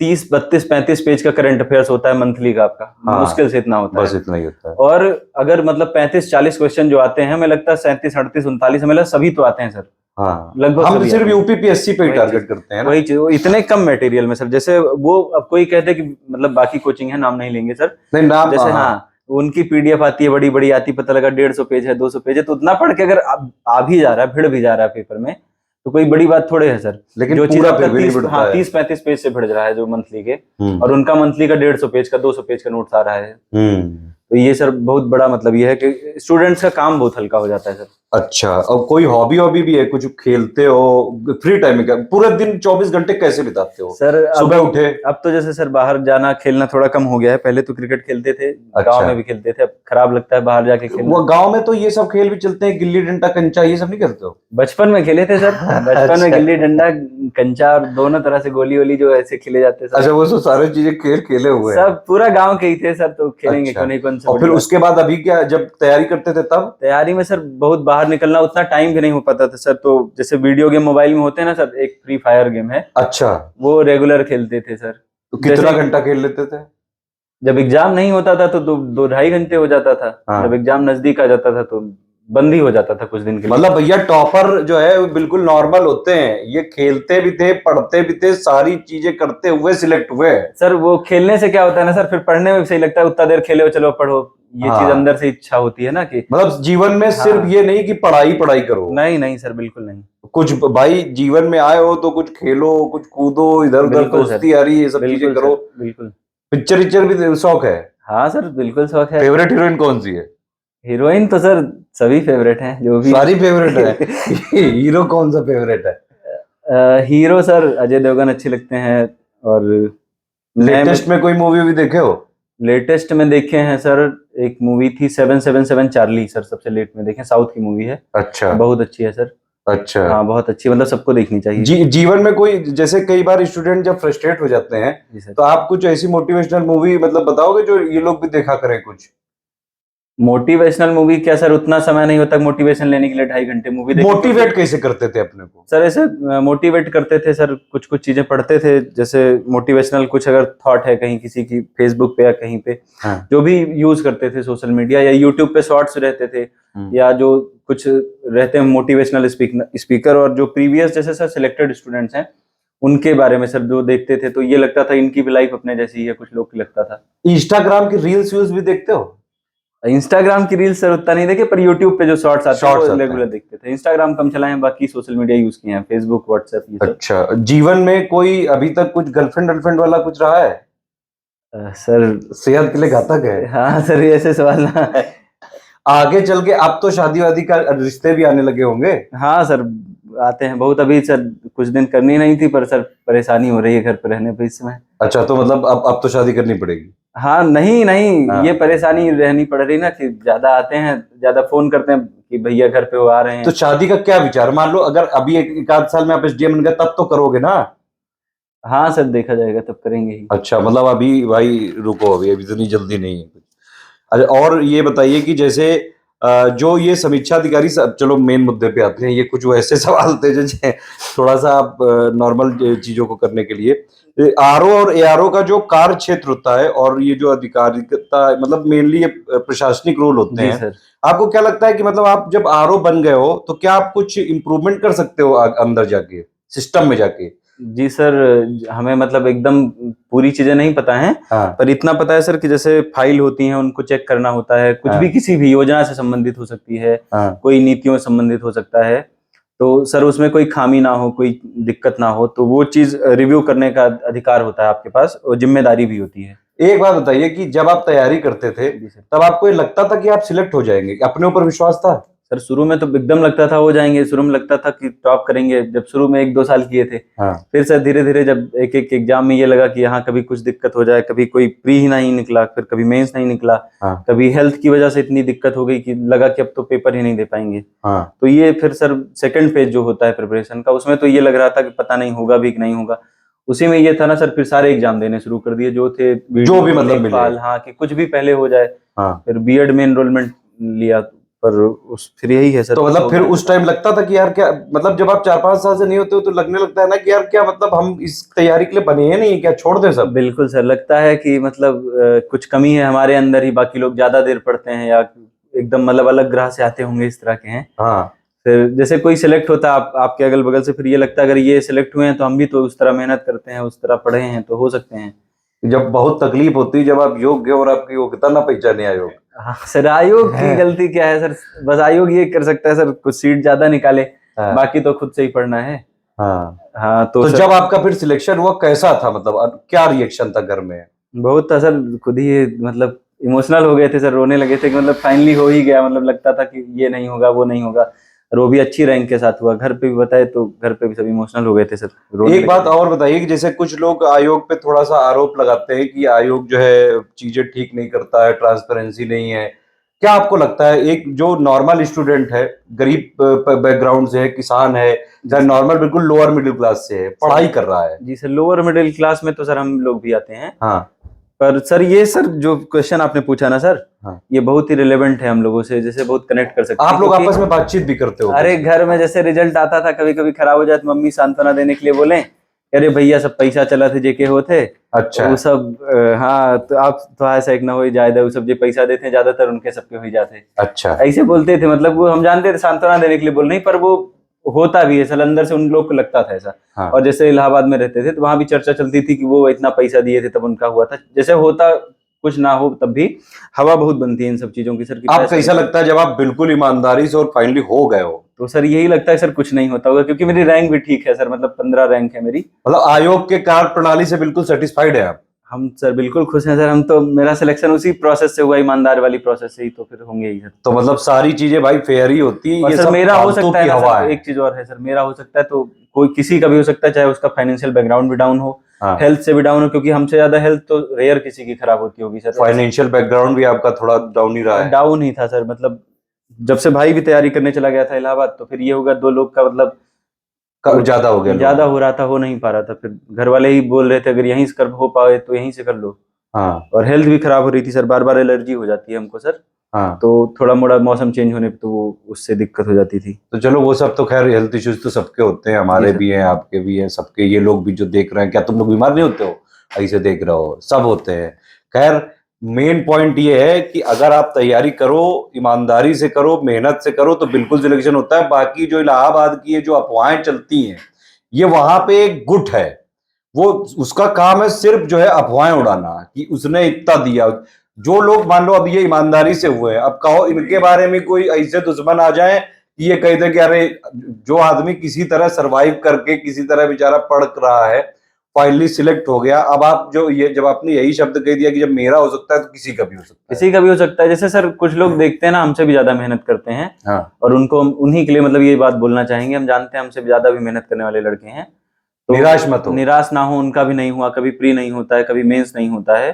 30 32 35 पेज का करंट अफेयर्स होता है मंथली का आपका, हाँ, मुश्किल से इतना होता बस है। इतना ही होता है। और अगर मतलब 35 40 क्वेश्चन जो आते हैं, हमें लगता है 37 38 39 हमें लगता है सभी तो आते हैं सर, हाँ, लगभग हम सभी सिर्फ आते हैं। यूपीपीएससी पे ही वही टारगेट चीज, करते हैं ना। वही चीज, वो इतने कम मटेरियल में सर, जैसे वो अब कोई कहते हैं कि मतलब बाकी कोचिंग है, नाम नहीं लेंगे सर, नहीं नाम, जैसे हाँ उनकी पीडीएफ आती है बड़ी बड़ी आती, पता लगा 150 पेज है 200 पेज है, तो उतना पढ़ के अगर आ भी जा रहा है, भिड़ भी जा रहा है पेपर में, तो कोई बड़ी बात थोड़े है सर। लेकिन जो चीज पूरा आपका फिर भी नहीं 30 बढ़ता हाँ है। 30 35 पेज से भिड़ रहा है जो मंथली के, और उनका मंथली का 150 पेज का 200 पेज का नोट्स आ रहा है, तो ये सर बहुत बड़ा मतलब ये है कि स्टूडेंट्स का काम बहुत हल्का हो जाता है सर। अच्छा, और कोई हॉबी भी है, कुछ खेलते हो फ्री टाइम में? क्या पूरे दिन 24 घंटे कैसे बिताते हो? सर सुबह उठे? अब तो जैसे सर बाहर जाना खेलना थोड़ा कम हो गया है, पहले तो क्रिकेट खेलते थे, अच्छा। गांव में भी खेलते थे, अब खराब लगता है बाहर जाके खेलना। वो गांव में तो ये सब खेल भी चलते हैं, गिल्ली डंडा कंचा, ये सब नहीं करते हो? बचपन में खेले थे सर, बचपन में अच्छा। गिल्ली डंडा कंचा और दोनों तरह से गोली वोली जो ऐसे खेले जाते सर। अच्छा, वो सब सारे चीजें खेल खेले हुए हैं। सब पूरा गांव के ही थे सर, तो खेलेंगे अच्छा। क्यों नहीं, कौन सा और बड़ी फिर बात। उसके बाद अभी क्या, जब तैयारी करते थे तब? तैयारी में सर बहुत बाहर निकलना, उतना टाइम भी नहीं हो पाता था सर, तो जैसे वीडियो गेम मोबाइल में होते हैं ना सर, एक फ्री फायर गेम है, अच्छा, वो रेगुलर खेलते थे सर। तो कितना घंटा खेल लेते थे? जब एग्जाम नहीं होता था तो 2 2 ढाई घंटे हो जाता था। हाँ। जब एग्जाम नजदीक आ जाता था तो बंद ही हो जाता था कुछ दिन के लिए। मतलब भैया टॉपर जो है वो बिल्कुल नॉर्मल होते हैं, ये खेलते भी थे, पढ़ते भी थे, सारी चीजें करते हुए सिलेक्ट हुए। सर वो खेलने से क्या होता है ना सर, फिर पढ़ने में भी सही लगता है, उतना देर खेले हो चलो पढ़ो, ये चीज हाँ। अंदर से इच्छा होती है ना कि मतलब जीवन में सिर्फ हाँ। ये नहीं कि पढ़ाई पढ़ाई करो, नहीं नहीं सर, बिल्कुल नहीं। कुछ भाई जीवन में आए हो तो कुछ खेलो, कुछ कूदो, इधर उधर बिल्कुल सर, दोस्ती यारी ये सब चीजें बिल्कुल करो। सर, बिल्कुल। पिक्चर विक्चर भी शौक है? हाँ सर बिल्कुल शौक है। फेवरेट हीरोइन कौन सी है? हीरोइन तो सर सभी फेवरेट हैं जो भी सारी फेवरेट है। हीरो कौन सा फेवरेट है? हीरो सर अजय देवगन अच्छे लगते हैं, और लेटेस्ट में कोई मूवी भी देखे हो? लेटेस्ट में देखे हैं सर, एक मूवी थी 777 चार्ली सर, सबसे लेट में देखे, साउथ की मूवी है। अच्छा। बहुत अच्छी है सर। अच्छा। हाँ बहुत अच्छी, मतलब सबको देखनी चाहिए। जीवन में कोई, जैसे कई बार स्टूडेंट जब फ्रस्ट्रेट हो जाते हैं जी सर। तो आप कुछ ऐसी मोटिवेशनल मूवी मतलब बताओगे जो ये लोग भी देखा करें कुछ? मोटिवेशनल मूवी क्या सर, उतना समय नहीं होता मोटिवेशन लेने के लिए 2.5 घंटे मूवी देखने। मोटिवेट कैसे करते थे अपने को? सर ऐसे मोटिवेट करते थे सर, कुछ कुछ चीजें पढ़ते थे, जैसे मोटिवेशनल कुछ अगर थॉट है कहीं किसी की, फेसबुक पे या कहीं पे, हाँ। जो भी यूज करते थे सोशल मीडिया, या यूट्यूब पे शॉर्ट्स रहते थे, या जो कुछ रहते हैं मोटिवेशनल स्पीकर, और जो प्रीवियस जैसे सर सिलेक्टेड स्टूडेंट्स हैं उनके बारे में सर जो देखते थे, तो ये लगता था इनकी भी लाइफ अपने जैसी ही है, कुछ लोग की लगता था। इंस्टाग्राम की रील्स यूज भी देखते हो? इंस्टाग्राम की रील्स सर उतना नहीं देखे, पर यूट्यूब पे जो शॉर्ट्स आते हैं वो रेगुलर हैं। देखते थे। इंस्टाग्राम कम चलाए हैं, बाकी सोशल मीडिया यूज किए हैं, फेसबुक व्हाट्सएप ये सब। अच्छा, जीवन में कोई अभी तक कुछ गर्लफ्रेंड वाला कुछ रहा है? सर सेहत के लिए घातक है। हाँ सर, ये ऐसे सवाल ना आगे चल के अब तो शादी वादी का रिश्ते भी आने लगे होंगे? हाँ सर आते हैं बहुत, अभी सर कुछ दिन करनी नहीं थी, पर सर परेशानी हो रही है घर पे रहने पे इस समय। अच्छा, तो मतलब अब तो शादी करनी पड़ेगी? हाँ नहीं नहीं, हाँ। ये परेशानी रहनी पड़ रही ना कि ज्यादा आते हैं, ज्यादा फोन करते हैं कि भैया घर पे वो आ रहे हैं। तो शादी का क्या विचार? मान लो अगर अभी एक आध साल में आप एसडीएम बन गए तब तो करोगे ना? हाँ सर देखा जाएगा, तब करेंगे ही। अच्छा, मतलब अभी भाई रुको, अभी अभी इतनी जल्दी नहीं है कुछ। अच्छा, और ये बताइए कि जैसे जो ये समीक्षा अधिकारी, चलो मेन मुद्दे पे आते हैं, ये कुछ वैसे सवाल थे जो थोड़ा सा आप नॉर्मल चीजों को करने के लिए, आरओ और एआरओ का जो कार्य क्षेत्र होता है और ये जो अधिकारिता, मतलब मेनली ये प्रशासनिक रोल होते जी हैं, सर। आपको क्या लगता है कि मतलब आप जब आरओ बन गए हो तो क्या आप कुछ इम्प्रूवमेंट कर सकते हो अंदर जाके, सिस्टम में जाके? जी सर, हमें मतलब एकदम पूरी चीजें नहीं पता है, हाँ पर इतना पता है सर कि जैसे फाइल होती है उनको चेक करना होता है, कुछ भी किसी भी योजना से संबंधित हो सकती है, हाँ कोई नीतियों से संबंधित हो सकता है, तो सर उसमें कोई खामी ना हो, कोई दिक्कत ना हो, तो वो चीज रिव्यू करने का अधिकार होता है आपके पास, और जिम्मेदारी भी होती है। एक बात बताइए कि जब आप तैयारी करते थे जी सर। तब आपको ये लगता था कि आप सिलेक्ट हो जाएंगे, अपने ऊपर विश्वास था? सर शुरू में तो एकदम लगता था हो जाएंगे, शुरू में लगता था कि टॉप करेंगे, जब शुरू में 1-2 साल किए थे। हाँ फिर सर धीरे धीरे जब एक एक एग्जाम में ये लगा कि यहाँ कभी कुछ दिक्कत हो जाए, कभी कोई प्री ही नहीं निकला, फिर कभी मेंस नहीं निकला, हाँ कभी हेल्थ की वजह से इतनी दिक्कत हो गई कि लगा कि अब तो पेपर ही नहीं दे पाएंगे। हाँ तो ये फिर सर सेकंड फेज जो होता है प्रिपरेशन का, उसमें तो ये लग रहा था कि पता नहीं होगा भी कि नहीं होगा। उसी में ये था ना सर, फिर सारे एग्जाम देने शुरू कर दिए जो थे, जो भी मतलब मिले। लेखपाल, हाँ, कि कुछ भी पहले हो जाए। हाँ फिर बीएड में एनरोलमेंट लिया, पर उस फिर यही है सर। तो मतलब फिर उस टाइम लगता था कि यार क्या, मतलब जब आप 4-5 साल से नहीं होते हो तो लगने लगता है ना कि यार क्या, मतलब हम इस तैयारी के लिए बने हैं नहीं, क्या छोड़ दें सब? बिल्कुल सर, लगता है कि मतलब कुछ कमी है हमारे अंदर ही, बाकी लोग ज्यादा देर पढ़ते हैं, या एकदम मतलब अलग ग्रह से आते होंगे, इस तरह के हैं। हाँ फिर जैसे कोई सिलेक्ट होता है आपके अगल बगल से, फिर ये लगता है अगर ये सिलेक्ट हुए हैं तो हम भी तो उस तरह मेहनत करते हैं, उस तरह पढ़े हैं, तो हो सकते हैं। जब बहुत तकलीफ होती है जब आप योग्य और आपकी योग्यता ना पहचाने आयोग। हाँ सर, आयोग की गलती क्या है सर, बस आयोग ये कर सकता है सर, कुछ सीट ज्यादा निकाले, हाँ बाकी तो खुद से ही पढ़ना है। हाँ हाँ तो तो सर, जब आपका फिर सिलेक्शन हुआ कैसा था, मतलब क्या रिएक्शन था घर में? बहुत था सर, खुद ही मतलब इमोशनल हो गए थे सर, रोने लगे थे कि मतलब फाइनली हो ही गया, मतलब लगता था कि ये नहीं होगा वो नहीं होगा, और वो भी अच्छी रैंक के साथ हुआ। घर पे भी बताए तो घर पे भी सब इमोशनल हो गए थे सर, रोने एक लगे बात थे। और बताइए कि जैसे कुछ लोग आयोग पे थोड़ा सा आरोप लगाते हैं कि आयोग जो है चीजें ठीक नहीं करता है, ट्रांसपेरेंसी नहीं है। क्या आपको लगता है एक जो नॉर्मल स्टूडेंट है, गरीब बैकग्राउंड से है, किसान है, जी चाहे सर। नॉर्मल बिल्कुल लोअर मिडिल क्लास से है, पढ़ाई कर रहा है? जी सर, लोअर मिडिल क्लास में तो सर हम लोग भी आते हैं, हाँ पर सर ये सर जो क्वेश्चन आपने पूछा ना सर, हाँ ये बहुत ही रिलेवेंट है हम लोगों से, जैसे बहुत कनेक्ट कर सकते हैं, आप लोग क्योंकि आपस में बातचीत भी करते हो अरे घर में जैसे रिजल्ट आता था, कभी कभी खराब हो जाए तो मम्मी सांत्वना देने के लिए बोले, अरे भैया सब पैसा चला थे जेके होते, अच्छा वो सब हाँ, तो आप तो ऐसा एक ना हो जाए, वो सब जो पैसा देते हैं ज्यादातर उनके सबके हो जाते, अच्छा ऐसे बोलते थे। मतलब वो हम जानते थे सांत्वना देने के लिए बोल, नहीं, पर वो होता भी है, अंदर से उन लोग को लगता था ऐसा। हाँ और जैसे इलाहाबाद में रहते थे तो वहां भी चर्चा चलती थी कि वो इतना पैसा दिए थे तब उनका हुआ था, जैसे होता कुछ ना हो तब भी हवा बहुत बनती है इन सब चीजों की सर, कि आप पैसा कैसा देते। लगता है जब आप बिल्कुल ईमानदारी से और फाइनली हो गए हो? तो सर यही लगता है सर कुछ नहीं होता होगा, क्योंकि मेरी रैंक भी ठीक है सर, मतलब 15 रैंक है मेरी। मतलब आयोग के कार्य प्रणाली से बिल्कुल सेटिस्फाइड है आप? हम सर बिल्कुल खुश हैं सर, हम तो, मेरा सिलेक्शन उसी प्रोसेस से हुआ, ईमानदार वाली प्रोसेस से ही, तो फिर होंगे ही सर। तो मतलब सारी चीजें भाई फेयर ही होती है, और ये सर सब मेरा हो फालतू सकता है की ना हवा सर, है? एक चीज और है सर, मेरा हो सकता है तो कोई किसी का भी हो सकता है, चाहे उसका फाइनेंशियल बैकग्राउंड भी डाउन हो, हाँ हेल्थ से भी डाउन हो, क्योंकि हमसे ज्यादा हेल्थ तो रेयर किसी की खराब होती होगी सर। फाइनेंशियल बैकग्राउंड भी आपका थोड़ा डाउन ही रहा है? डाउन ही था सर, मतलब जब से भाई भी तैयारी करने चला गया था इलाहाबाद, तो फिर ये होगा 2 लोग का मतलब ज्यादा हो गया ज्यादा लोड? हो रहा था, हो नहीं पा रहा था, फिर घर वाले ही बोल रहे थे अगर यहीं से कर हो पाए तो यहीं से कर लो। हाँ और हेल्थ भी खराब हो रही थी सर, बार बार एलर्जी हो जाती है हमको सर, हाँ तो थोड़ा मोड़ा मौसम चेंज होने पे तो वो उससे दिक्कत हो जाती थी। तो चलो वो सब तो खैर हेल्थ इश्यूज तो सबके होते हैं, जी हमारे सर। भी हैं, आपके भी हैं, सबके। ये लोग भी जो देख रहे हैं, क्या तुम लोग बीमार नहीं होते हो ऐसे देख रहे हो? सब होते हैं। खैर मेन पॉइंट ये है कि अगर आप तैयारी करो, ईमानदारी से करो, मेहनत से करो, तो बिल्कुल सिलेक्शन होता है। बाकी जो इलाहाबाद की जो अफवाहें चलती हैं, ये वहां पे एक गुट है, वो उसका काम है सिर्फ जो है अफवाहें उड़ाना कि उसने इतना दिया। जो लोग मान लो अब ये ईमानदारी से हुए हैं, अब कहो इनके बारे में कोई ऐसे दुश्मन आ जाए कि ये कहते कि अरे जो आदमी किसी तरह सरवाइव करके किसी तरह बेचारा पढ़ रहा है, फाइनली सिलेक्ट हो गया, अब आप जो ये जब आपने यही शब्द कह दिया कि जब मेरा हो सकता है तो किसी का भी हो सकता है। किसी का भी हो सकता है, जैसे सर कुछ लोग देखते हैं ना हमसे भी ज्यादा मेहनत करते हैं, हाँ और उनको उन्हीं के लिए मतलब ये बात बोलना चाहेंगे, हम जानते हैं हमसे भी ज्यादा भी मेहनत करने वाले लड़के हैं, तो निराश मत हो। निराश ना हो, उनका भी नहीं हुआ, कभी प्री नहीं होता है, कभी मेंस नहीं होता है,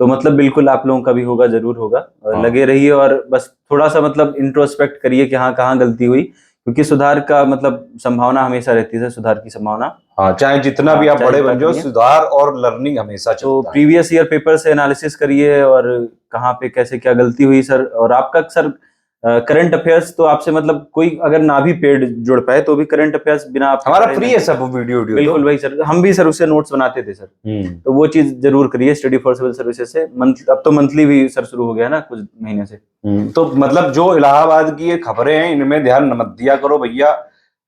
तो मतलब बिल्कुल आप लोगों का भी होगा, जरूर होगा, और हाँ लगे रहिए, और बस थोड़ा सा मतलब इंट्रोस्पेक्ट करिए कि हाँ कहाँ गलती हुई, क्योंकि सुधार का मतलब संभावना हमेशा रहती है, सुधार की संभावना। हाँ चाहे जितना हाँ, भी आप चाहे बड़े जितना बन जाओ, कमी है, सुधार और लर्निंग हमेशा तो चलता है। प्रीवियस ईयर पेपर से एनालिसिस करिए, और कहाँ पे कैसे क्या गलती हुई सर, और आपका सर करंट अफेयर्स तो आपसे मतलब कोई अगर ना भी पेड जुड़ पाए तो भी करंट अफेयर्स बिना आप हमारा पढ़े फ्री नहीं। है सब वीडियो वीडियो तो। बिल्कुल भाई सर, हम भी सर उससे नोट्स बनाते थे सर, तो वो चीज जरूर करिए स्टडी फॉर सिविल सर्विसेज से। अब तो मंथली भी सर शुरू हो गया ना कुछ महीने से। तो मतलब जो इलाहाबाद की ये खबरें हैं इनमें ध्यान मत दिया करो भैया।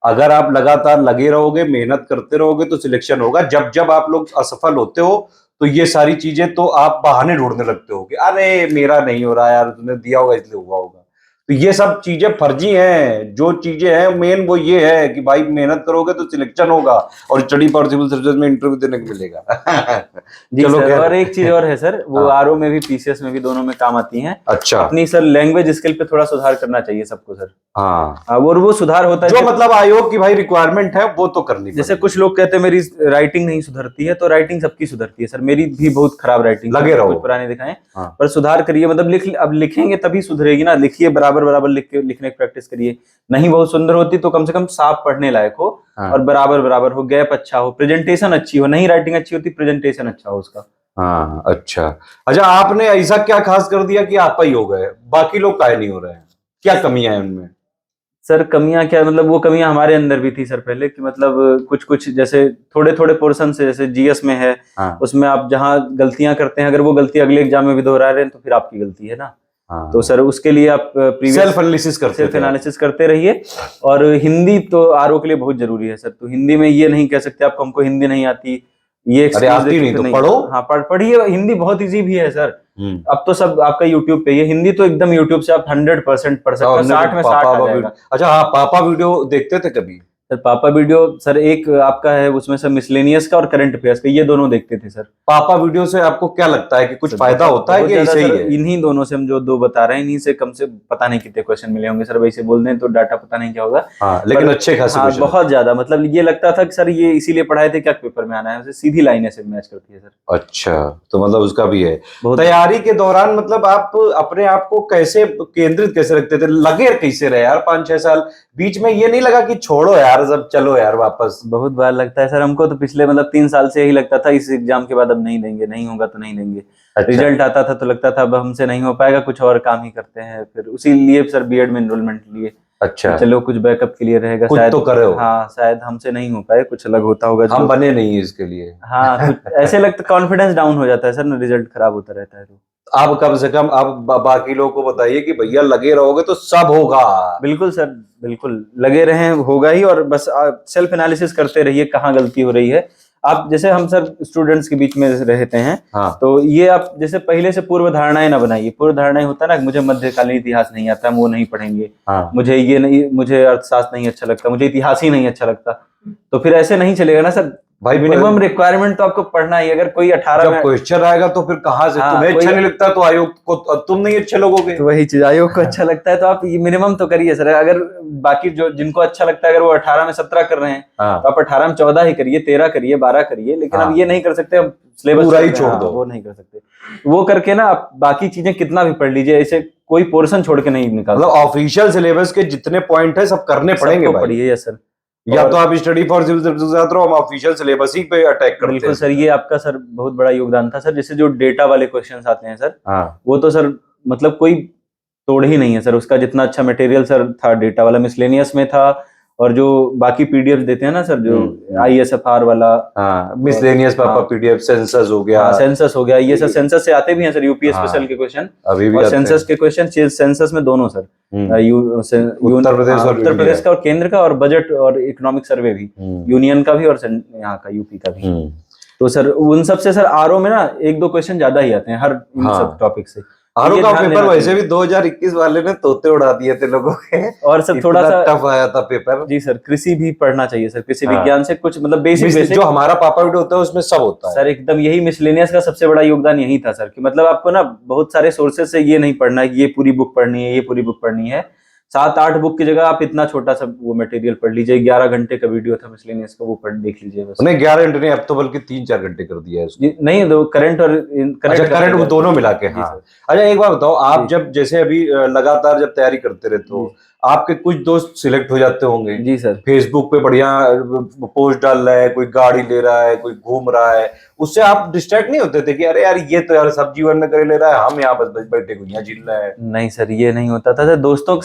अगर आप लगातार लगे रहोगे, मेहनत करते रहोगे तो सिलेक्शन होगा। जब जब आप लोग असफल होते हो तो ये सारी चीजें तो आप बहाने ढूंढने लगते हो कि अरे मेरा नहीं हो रहा यार, तुमने दिया होगा इसलिए हुआ होगा। तो ये सब चीजें फर्जी हैं। जो चीजें हैं मेन वो ये है कि भाई मेहनत करोगे तो सिलेक्शन होगा और स्टडी फॉर सिविल सर्विसेज में इंटरव्यू देने को मिलेगा। जी चलो सर, खैर। और एक चीज और है सर, वो हाँ। आरओ में भी पीसीएस में भी दोनों में काम आती हैं। अच्छा। अपनी सर लैंग्वेज स्किल पे थोड़ा सुधार करना चाहिए सबको सर। हाँ, और वो सुधार होता है जो मतलब आयोग की भाई रिक्वायरमेंट है वो तो करनी जैसे पड़ेगी। कुछ लोग कहते हैं मेरी राइटिंग नहीं सुधरती है, तो राइटिंग सबकी सुधरती है सर। मेरी भी बहुत खराब राइटिंग, लगे रहो। कुछ पुराने दिखाएं। हाँ। पर सुधार करिए, मतलब अब लिखेंगे तभी सुधरेगी ना। लिखिए, बराबर बराबर लिखने की प्रैक्टिस करिए। नहीं बहुत सुंदर होती तो कम से कम साफ पढ़ने लायक हो। हाँ। और बराबर बराबर हो, गैप अच्छा हो, प्रेजेंटेशन अच्छी हो। नहीं राइटिंग अच्छी होती, प्रेजेंटेशन अच्छा हो उसका। हाँ, अच्छा। अच्छा, आपने ऐसा क्या खास कर दिया कि आप ही हो गए, बाकी लोग काहे नहीं हो रहे हैं? क्या कमियां हैं उनमें? सर कमियां क्या, मतलब वो कमियां हमारे अंदर भी थी सर पहले, कि मतलब कुछ कुछ जैसे थोड़े थोड़े पोर्शन से, जैसे जीएस में है। हाँ। उसमें आप जहां गलतियां करते हैं, अगर वो गलती अगले एग्जाम में भी दोहरा रहे हैं तो फिर आपकी गलती है ना। हाँ। तो सर उसके लिए आप सेल्फ एनालिसिस करते रहिए। और हिंदी तो आरओ के लिए बहुत जरूरी है सर। तो हिंदी में ये नहीं कह सकते आप हमको हिंदी नहीं आती, ये अरे आती नहीं तो पढ़ो। हाँ पढ़िए, हिंदी बहुत इजी भी है सर। अब तो सब आपका यूट्यूब पे, ये हिंदी तो एकदम यूट्यूब से आप 100% पढ़ सकते हो। 60 में 60 आ जाएगा। अच्छा, हाँ, पापा वीडियो देखते थे कभी? सर पापा वीडियो सर एक आपका है, उसमें सर मिसलेनियस का और करंट अफेयर्स का, ये दोनों देखते थे सर। पापा वीडियो से आपको क्या लगता है कि कुछ फायदा होता है कि ऐसे ही है? इन्हीं दोनों से हम जो दो बता रहे हैं, इन्हीं से कम से पता नहीं कितने क्वेश्चन मिले होंगे सर। वैसे बोल दें तो डाटा पता नहीं क्या होगा। हाँ, लेकिन अच्छे खासे हाँ, क्वेश्चन बहुत ज्यादा। मतलब ये लगता था कि सर ये इसीलिए पढ़ाए थे क्या पेपर में आना है, सीधी लाइनें से मैच करती है सर। अच्छा, तो मतलब उसका भी है। बहुत तैयारी के दौरान मतलब आप अपने आप को कैसे केंद्रित कैसे रखते थे? लगे कैसे रहे यार 5-6 साल? बीच में ये नहीं लगा कि छोड़ो यार, सब चलो यार वापस? बहुत बार लगता है सर हमको तो। पिछले मतलब 3 साल से यही लगता था, इस एग्जाम के बाद अब नहीं देंगे, नहीं होगा तो नहीं देंगे। अच्छा। रिजल्ट आता था तो लगता था अब हमसे नहीं हो पाएगा, कुछ और काम ही करते हैं। फिर उसी लिए सर बीएड में एनरोलमेंट लिए। अच्छा, चलो कुछ बैकअप के लिए रहेगा, कुछ शायद तो करे हो। हाँ, शायद हमसे नहीं हो पाए, कुछ अलग होता होगा। हम बने नहीं इसके लिए। हाँ, कुछ ऐसे लगता, कॉन्फिडेंस डाउन हो जाता है सर ना, रिजल्ट खराब होता रहता है तो। आप कम से कम आप बाकी लोगों को बताइए कि भैया लगे रहोगे तो सब होगा। बिल्कुल सर, बिल्कुल लगे रहें, होगा ही। और बस सेल्फ एनालिसिस करते रहिए, कहाँ गलती हो रही है। आप जैसे हम सर स्टूडेंट्स के बीच में रहते हैं। हाँ। तो ये आप जैसे पहले से पूर्व धारणाएं ना बनाइए। पूर्व धारणाएं होता है ना, मुझे मध्यकालीन इतिहास नहीं आता, हम वो नहीं पढ़ेंगे। हाँ। मुझे ये नहीं, मुझे अर्थशास्त्र नहीं अच्छा लगता, मुझे इतिहास ही नहीं अच्छा लगता। तो फिर ऐसे नहीं चलेगा ना सर भाई। मिनिमम रिक्वायरमेंट तो आपको पढ़ना ही। अगर कोई 18 जब क्वेश्चन आएगा तो फिर कहाँ से? हाँ, तुम्हें अच्छा नहीं लगता तो आयोग को तुम नहीं अच्छे लोगोगे। तो वही चीज, आयोग को अच्छा लगता है तो आप ये मिनिमम तो करिए सर। अगर बाकी जो जिनको अच्छा लगता है, अगर वो 18 में 17 कर रहे हैं, हाँ। तो आप 18 में 14 ही करिए, 13 करिए, 12 करिए। लेकिन हाँ। अब ये नहीं कर सकते, अब सिलेबस पूरा ही छोड़ दो। वो नहीं कर सकते। वो करके ना आप बाकी चीजें कितना भी पढ़ लीजिए, ऐसे कोई पोर्शन छोड़ के नहीं निकाल मतलब ऑफिशियल सिलेबस के जितने पॉइंट है सब करने पड़ेंगे भाई। पढ़िए सर। या तो आप स्टडी फॉर सिविल सर्विसेज जाते रहो, हम ऑफिशियल सिलेबस ही पे अटैक करते हैं। बिल्कुल सर, ये आपका सर बहुत बड़ा योगदान था सर। जैसे जो डेटा वाले क्वेश्चंस आते हैं सर, हाँ। वो तो सर मतलब कोई तोड़ ही नहीं है सर उसका। जितना अच्छा मटेरियल सर था डेटा वाला, मिसलेनियस में था। और जो बाकी पीडीएफ देते हैं ना सर, जो आईएसएफआर वाला, हाँ, मिसलेनियस पापा पीडीएफ, सेंसस हो गया। सेंसस हो गया, ये सर सेंसस से आते भी हैं सर, यूपी स्पेशल के क्वेश्चन अभी भी और सेंसस के क्वेश्चन। सेंसस में दोनों सर, उत्तर प्रदेश का और केंद्र का, और बजट और इकोनॉमिक सर्वे भी, यूनियन का भी और यहाँ का यूपी का भी। तो सर उन सब से सर आरओ में ना 1-2 क्वेश्चन ज्यादा ही आते हैं हर इन सब टॉपिक से। आरओ का पेपर वैसे भी 2021 वाले ने तोते उड़ा दिए थे लोगों के। और सर थोड़ा सा टफ आया था पेपर। जी सर, कृषि भी पढ़ना चाहिए सर। कृषि विज्ञान से कुछ मतलब बेसिक जो हमारा पापा वीडियो होता है उसमें सब होता है सर। एकदम यही मिसलेनियस का सबसे बड़ा योगदान यही था सर, कि मतलब आपको ना बहुत सारे सोर्सेज से ये नहीं पढ़ना है कि ये पूरी बुक पढ़नी है, ये पूरी बुक पढ़नी है। 7-8 बुक की जगह आप इतना छोटा सा वो मटेरियल पढ़ लीजिए। 11 घंटे का वीडियो था मिसलेनियस का, वो पढ़ देख लीजिए बस। नहीं 11 घंटे नहीं, अब तो बल्कि 3-4 घंटे कर दिया है उसको। नहीं, दो करंट और करंट वो दोनों मिला के। हाँ। अच्छा, एक बात बताओ, आप जब जैसे अभी लगातार जब तैयारी करते रहते हो, आपके कुछ दोस्त सिलेक्ट हो जाते होंगे। जी सर। फेसबुक पे बढ़िया पोस्ट डाल रहा है, कोई गाड़ी ले रहा है, कोई घूम रहा है, उससे आप डिस्ट्रैक्ट नहीं होते थे कि अरे यार ये तो यार सब जीवन में कर ले रहा है, हम यहाँ बस बैठे गुनिया झील रहे हैं? नहीं सर, ये नहीं होता था सर। दोस्तों को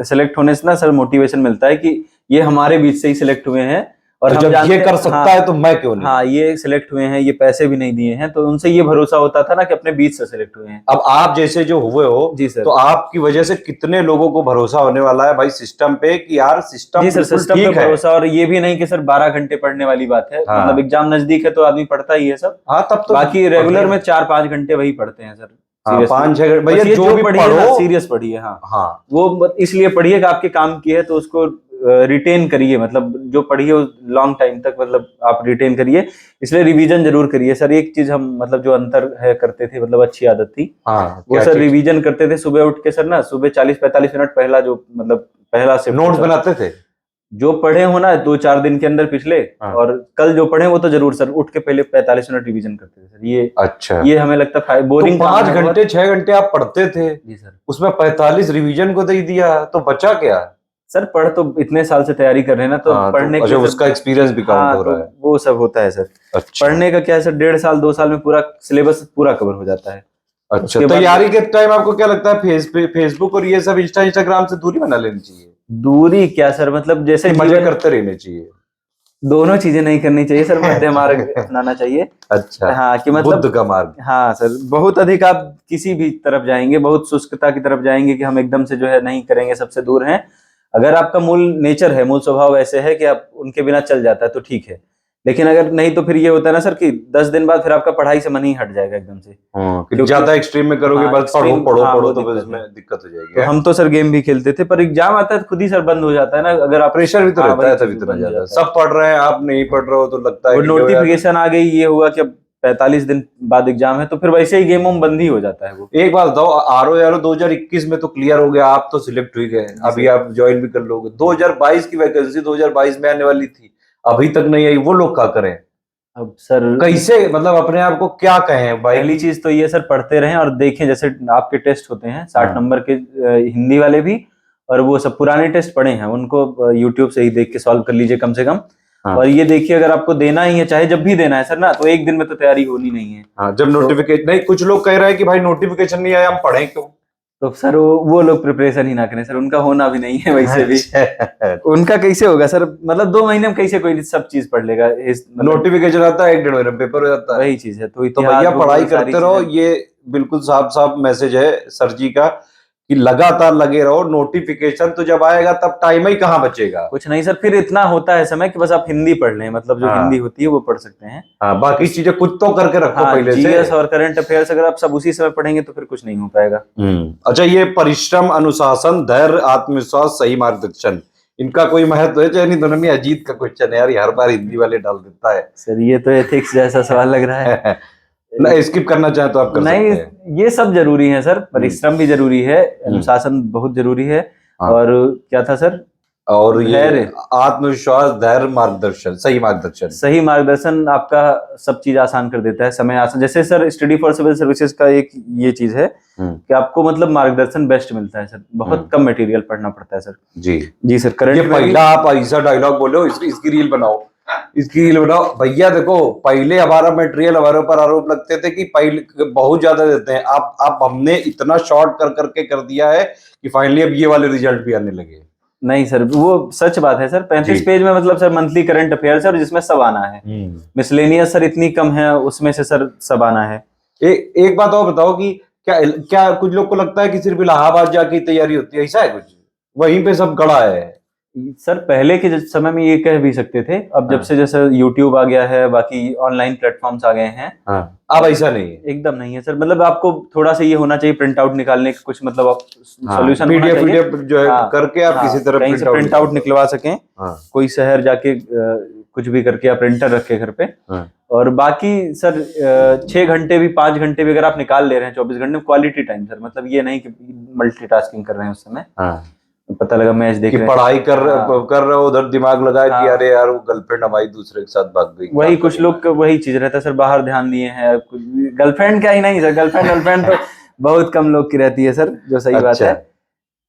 सेलेक्ट होने से ना सर मोटिवेशन मिलता है कि ये हमारे बीच से ही सिलेक्ट हुए हैं और तो हम जब जानते ये कर हैं- सकता हाँ, है तो मैं क्यों नहीं। हाँ, ये सिलेक्ट हुए हैं, ये पैसे भी नहीं दिए हैं, तो उनसे ये भरोसा होता था ना कि अपने बीच से सिलेक्ट हुए हैं। अब आप जैसे जो हुए हो, जी सर। तो आपकी वजह से कितने लोगों को भरोसा होने वाला है भाई सिस्टम पे कि यार सिस्टम जी सर, बिल्कुल सिस्टम पे ठीक है। भरोसा, और ये भी नहीं कि सर 12 घंटे पढ़ने वाली बात है, हाँ। मतलब एग्जाम नजदीक है तो आदमी पढ़ता ही है सब। हाँ तब तो बाकी रेगुलर में 4-5 घंटे वही पढ़ते हैं सर। हाँ, सीरियसली 5-6 भैया बस ये जो भी पढ़िए ना, पढ़ो। सीरियस पढ़िए। हाँ, हाँ वो इसलिए पढ़िए कि आपके काम की है, तो उसको रिटेन करिए, मतलब जो पढ़िए लॉन्ग टाइम तक मतलब आप रिटेन करिए, इसलिए रिवीजन जरूर करिए सर। एक चीज हम मतलब जो अंतर है करते थे, मतलब अच्छी आदत थी, हाँ, वो क्या सर चीज? रिवीजन करते थे सुबह उठ के सर ना, सुबह 40-45 मिनट पहला जो मतलब पहला शिफ्ट नोट्स बनाते थे। जो पढ़े हो ना 2-4 दिन के अंदर पिछले, हाँ। और कल जो पढ़े वो तो जरूर सर उठ के पहले 45 मिनट रिवीजन करते थे सर। अच्छा, ये हमें लगता था तो बोरिंग काम 5 है बहुत। घंटे 6 घंटे आप पढ़ते थे, जी सर। उसमें 45 रिवीजन को दे दिया तो बचा क्या? सर पढ़ तो इतने साल से तैयारी कर रहे हैं ना, तो हाँ, पढ़ने तो के अच्छा लिए उसका एक्सपीरियंस भी काउंट हाँ, हो तो रहा है। वो सब होता है सर। अच्छा पढ़ने का क्या है सर, 1.5 साल 2 साल में पूरा सिलेबस पूरा कवर हो जाता है। अच्छा, उसके बाद तैयारी के टाइम आपको क्या लगता है फेसबुक और ये सब इंस्टाग्राम से दूरी बना लेनी चाहिए दूरी क्या सर, मतलब जैसे कि मजे जीवन करते रहने चाहिए? दोनों चीजें नहीं करनी चाहिए सर, मध्य मार्ग अपनाना चाहिए। अच्छा, हाँ, कि मतलब बुद्ध का मार्ग। हाँ सर, बहुत अधिक आप किसी भी तरफ जाएंगे, बहुत शुष्कता की तरफ जाएंगे कि हम एकदम से जो है नहीं करेंगे, सबसे दूर हैं। अगर आपका मूल नेचर है, मूल स्वभाव ऐसे है कि आप उनके बिना चल जाता है तो ठीक है, लेकिन अगर नहीं तो फिर ये होता है ना सर कि 10 दिन बाद फिर आपका पढ़ाई से मन ही हट जाएगा एकदम से। कि ज्यादा एक्सट्रीम में करोगे, हाँ, बस पढ़ो extreme, पढ़ो हाँ, पढ़ो वो तो दिक्कत इसमें है। दिक्कत हो जाएगी। तो हम तो सर गेम भी खेलते थे, पर एग्जाम आता है तो खुद ही सर बंद हो जाता है ना, अगर आप प्रेशर भी तो हाँ, रहता वही है तब चीज इतना बंद हो ज्यादा, जाता है। सब पढ़ रहे हैं आप नहीं पढ़ रहे हो तो लगता है वो कि लो यार। नोटिफिकेशन आ गई, ये हुआ कि अब 45 दिन बाद एग्जाम है, तो फिर वैसे ही गेम वोम बंद ही हो जाता है वो। एक बात बताओ, आरओ यारो 2021 में तो क्लियर हो गया, आप तो सिलेक्ट हुई गए, अभी आप ज्वाइन भी कर लोगे। 2022 की वैकेंसी 2022 में आने वाली थी, अभी तक नहीं आई, वो लोग क्या करें? अब सर कैसे मतलब अपने आप को क्या कहें भाई? पहली चीज तो ये सर, पढ़ते रहें और देखें, जैसे आपके टेस्ट होते हैं 60 हाँ। नंबर के हिंदी वाले भी, और वो सब पुराने टेस्ट पढ़े हैं उनको यूट्यूब से ही देख के सॉल्व कर लीजिए कम से कम। हाँ। और ये देखिए, अगर आपको देना ही है, चाहे जब भी देना है सर ना, तो एक दिन में तो तैयारी होनी नहीं है। हाँ, जब नोटिफिकेशन नहीं, कुछ लोग कह रहे हैं कि भाई नोटिफिकेशन नहीं आया हम पढ़ें क्यों? तो सर वो लोग प्रिपरेशन ही ना करें सर, उनका होना भी नहीं है वैसे भी। अच्छा। उनका कैसे होगा सर, मतलब 2 महीने में कैसे कोई सब चीज पढ़ लेगा मतलब नोटिफिकेशन आता है 1-1.5 महीने में पेपर हो जाता है। वही चीज है, तो तो इतिहास भैया भूगोल पढ़ाई सारी करते रहो, चीजें। ये बिल्कुल साफ साफ मैसेज है सर जी का कि लगातार लगे रहो। नोटिफिकेशन तो जब आएगा तब टाइम ही कहाँ बचेगा। कुछ नहीं सर, फिर इतना होता है समय कि बस आप हिंदी पढ़ लें, मतलब जो हाँ। हिंदी होती है वो पढ़ सकते हैं। हाँ, बाकी चीजें कुछ तो करके रखो हाँ, पहले से। जीएस और करंट अफेयर्स अगर आप सब उसी समय पढ़ेंगे तो फिर कुछ नहीं हो पाएगा। अच्छा, ये परिश्रम, अनुशासन, धैर्य, आत्मविश्वास, सही मार्गदर्शन, इनका कोई महत्व है? चाहे नहीं, दोनों में अजीत का क्वेश्चन है यार, ये हर बार हिंदी वाले डाल देता है। सर ये तो एथिक्स जैसा सवाल लग रहा है। ना स्किप करना चाहे तो आप कर नहीं, सकते हैं। ये सब जरूरी है सर, परिश्रम भी जरूरी है, अनुशासन बहुत जरूरी है, हाँ। और क्या था सर, और ये धैर्य, आत्मविश्वास, धैर्य, मार्गदर्शन, सही मार्गदर्शन। सही मार्गदर्शन आपका सब चीज आसान कर देता है, समय आसान। जैसे sir study for civil services का एक ये चीज है कि आपको मतलब मार्गदर्शन बेस्ट मिलता है सर, बहुत कम मटेरियल पढ़ना पड़ता है सर। जी जी सर, ये करंट में भी पहला आप ऐसा डायलॉग बोलो, इसकी रील बनाओ, इसकी रील बनाओ। भैया देखो, पहले हमारा मटेरियल हमारे ऊपर आरोप लगते थे कि पहले बहुत ज्यादा देते हैं, अब हमने इतना शॉर्ट कर करके कर दिया है कि फाइनली अब ये वाले रिजल्ट भी आने लगे। नहीं सर, वो सच बात है सर। 35 जी। पेज में मतलब sir monthly current affair sir, जिसमें सब आना है। मिसलेनियस सर इतनी कम है, उसमें से सर सब आना है। एक बात और बताओ कि क्या क्या कुछ लोग को लगता है कि सिर्फ इलाहाबाद जाके तैयारी होती है, ऐसा है? कुछ वहीं पे सब गड़ा है? सर पहले के समय में ये कह भी सकते थे, अब जब से जैसे यूट्यूब आ गया है, बाकी ऑनलाइन प्लेटफॉर्म्स आ गए हैं, अब ऐसा नहीं है। एकदम नहीं है सर। मतलब आपको थोड़ा सा ये होना चाहिए, प्रिंट आउट निकालने का कुछ मतलब सॉल्यूशन होना पीडीएफ चाहिए जो है हाँ, करके आप किसी तरह कहीं से प्रिंट आउट निकलवा सकें, कोई शहर जाके कुछ भी करके आप प्रिंटर रखे घर पे। और बाकी सर 6 घंटे भी 5 घंटे भी अगर आप निकाल ले रहे हैं 24 घंटे में, क्वालिटी टाइम सर, मतलब ये नहीं कि मल्टीटास्किंग कर रहे हैं उस समय। पता लगा मैच देख कि रहे पढ़ाई कर रहे हो, उधर दिमाग लगाए कि अरे यार वो गर्लफ्रेंड हमारी दूसरे के साथ भाग गई। वही कुछ लोग का वही चीज रहता है सर, बाहर ध्यान दिए हैं, गर्लफ्रेंड का ही नहीं सर, गर्लफ्रेंड तो बहुत कम लोग की रहती है सर, जो सही बात है।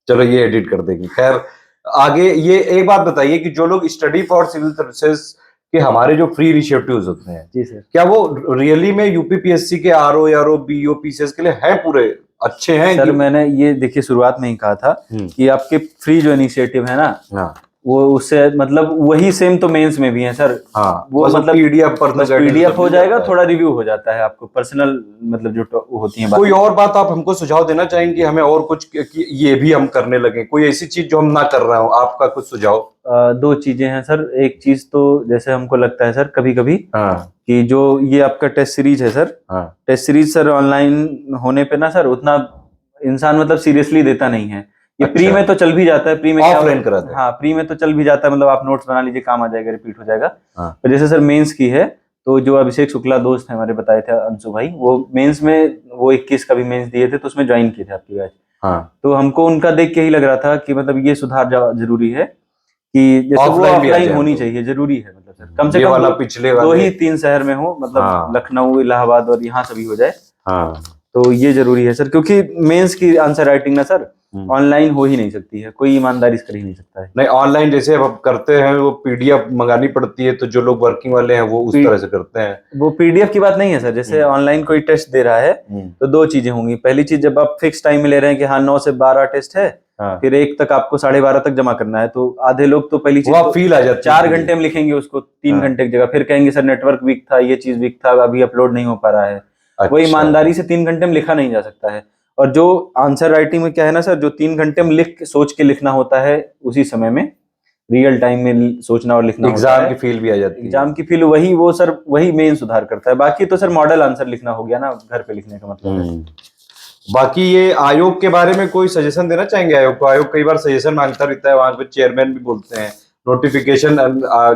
चलो ये एडिट कर देंगे। खैर आगे ये एक बात बताइए कि जो लोग स्टडी फॉर सिविल सर्विसेज के हमारे जो फ्री इनिशिएटिव्स होते हैं, जी सर, क्या वो रियली में यूपीपीएससी के आरओ या बीओ पीसीएस के लिए है पूरे अच्छे हैं? सर मैंने ये देखिए शुरुआत में ही कहा था कि आपके फ्री जो इनिशिएटिव है ना, वो उससे मतलब वही सेम तो मेंस में भी है सर। हाँ, वो मतलब पीडीएफ पीडीएफ हो जाएगा, थोड़ा रिव्यू हो जाता है, आपको पर्सनल मतलब जो होती है कोई और बात आप हमको सुझाव देना चाहेंगे हमें और कुछ कि ये भी हम करने लगे, कोई ऐसी चीज जो हम ना कर रहे हो, आपका कुछ सुझाव? दो चीजें हैं सर। एक चीज तो जैसे हमको लगता है सर कभी कभी हाँ कि जो ये आपका टेस्ट सीरीज है सर, हाँ टेस्ट सीरीज सर ऑनलाइन होने पे ना सर उतना इंसान मतलब सीरियसली देता नहीं है। ये प्री अच्छा, में तो चल भी जाता है, प्री में क्या ऑफलाइन कराते हैं। हाँ प्री में तो चल भी जाता है, मतलब आप नोट्स बना लीजिए, काम आ जाएगा, रिपीट हो जाएगा। हाँ पर जैसे सर मेंस की है, तो जो अभिषेक शुक्ला दोस्त है हमारे बताए थे अंशु भाई, वो मेंस में वो 21 का भी मेंस दिए थे, तो उसमें ज्वाइन किए थे आपकी बैच। हाँ, तो हमको उनका देख के ही लग रहा था कि मतलब ये सुधार जरूरी है कि जैसे वो ऑफलाइन भी आ ऑफलाइन जाए होनी हम लोग। चाहिए, जरूरी है मतलब सर कम से ये कम वाला दो, पिछले दो वाले। ही 3 शहर में हो, मतलब हाँ लखनऊ, इलाहाबाद और यहाँ सभी हो जाए, हाँ। तो ये जरूरी है सर। क्योंकि मेंस की आंसर राइटिंग ना सर ऑनलाइन हो ही नहीं सकती है, कोई ईमानदारी से कर ही नहीं सकता है। नहीं, ऑनलाइन जैसे अब करते हैं वो पीडीएफ मंगानी पड़ती है, तो जो लोग वर्किंग वाले हैं वो उस तरह से करते हैं। वो पीडीएफ की बात नहीं है सर, जैसे ऑनलाइन कोई टेस्ट दे रहा है तो दो चीजें होंगी। पहली चीज, जब आप फिक्स टाइम में ले रहे हैं कि हाँ 9 से 12 टेस्ट है, हाँ, फिर 1 तक आपको 12:30 तक जमा करना है, तो आधे लोग तो पहली चीज वो तो फील आ जाती है 4 घंटे में लिखेंगे उसको 3 हाँ। घंटे की जगह, फिर कहेंगे सर नेटवर्क वीक था, ये चीज वीक था, अभी अपलोड नहीं हो पा रहा है। वो अच्छा, ईमानदारी से 3 घंटे में लिखा नहीं जा सकता है। और जो आंसर राइटिंग में क्या है ना सर, जो 3 घंटे में सोच के लिखना होता है, उसी समय में रियल टाइम में सोचना और लिखना होता एग्जाम है, की फील भी आ जाती है। एग्जाम की फील वही, वो सर वही मेन सुधार करता है। बाकी तो सर मॉडल आंसर लिखना हो गया ना, घर पे लिखने का मतलब है। बाकी ये आयोग के बारे में कोई सजेशन देना चाहेंगे? आयोग को, आयोग कई बार सजेशन मांगता रहता है, वहां पे चेयरमैन भी बोलते हैं नोटिफिकेशन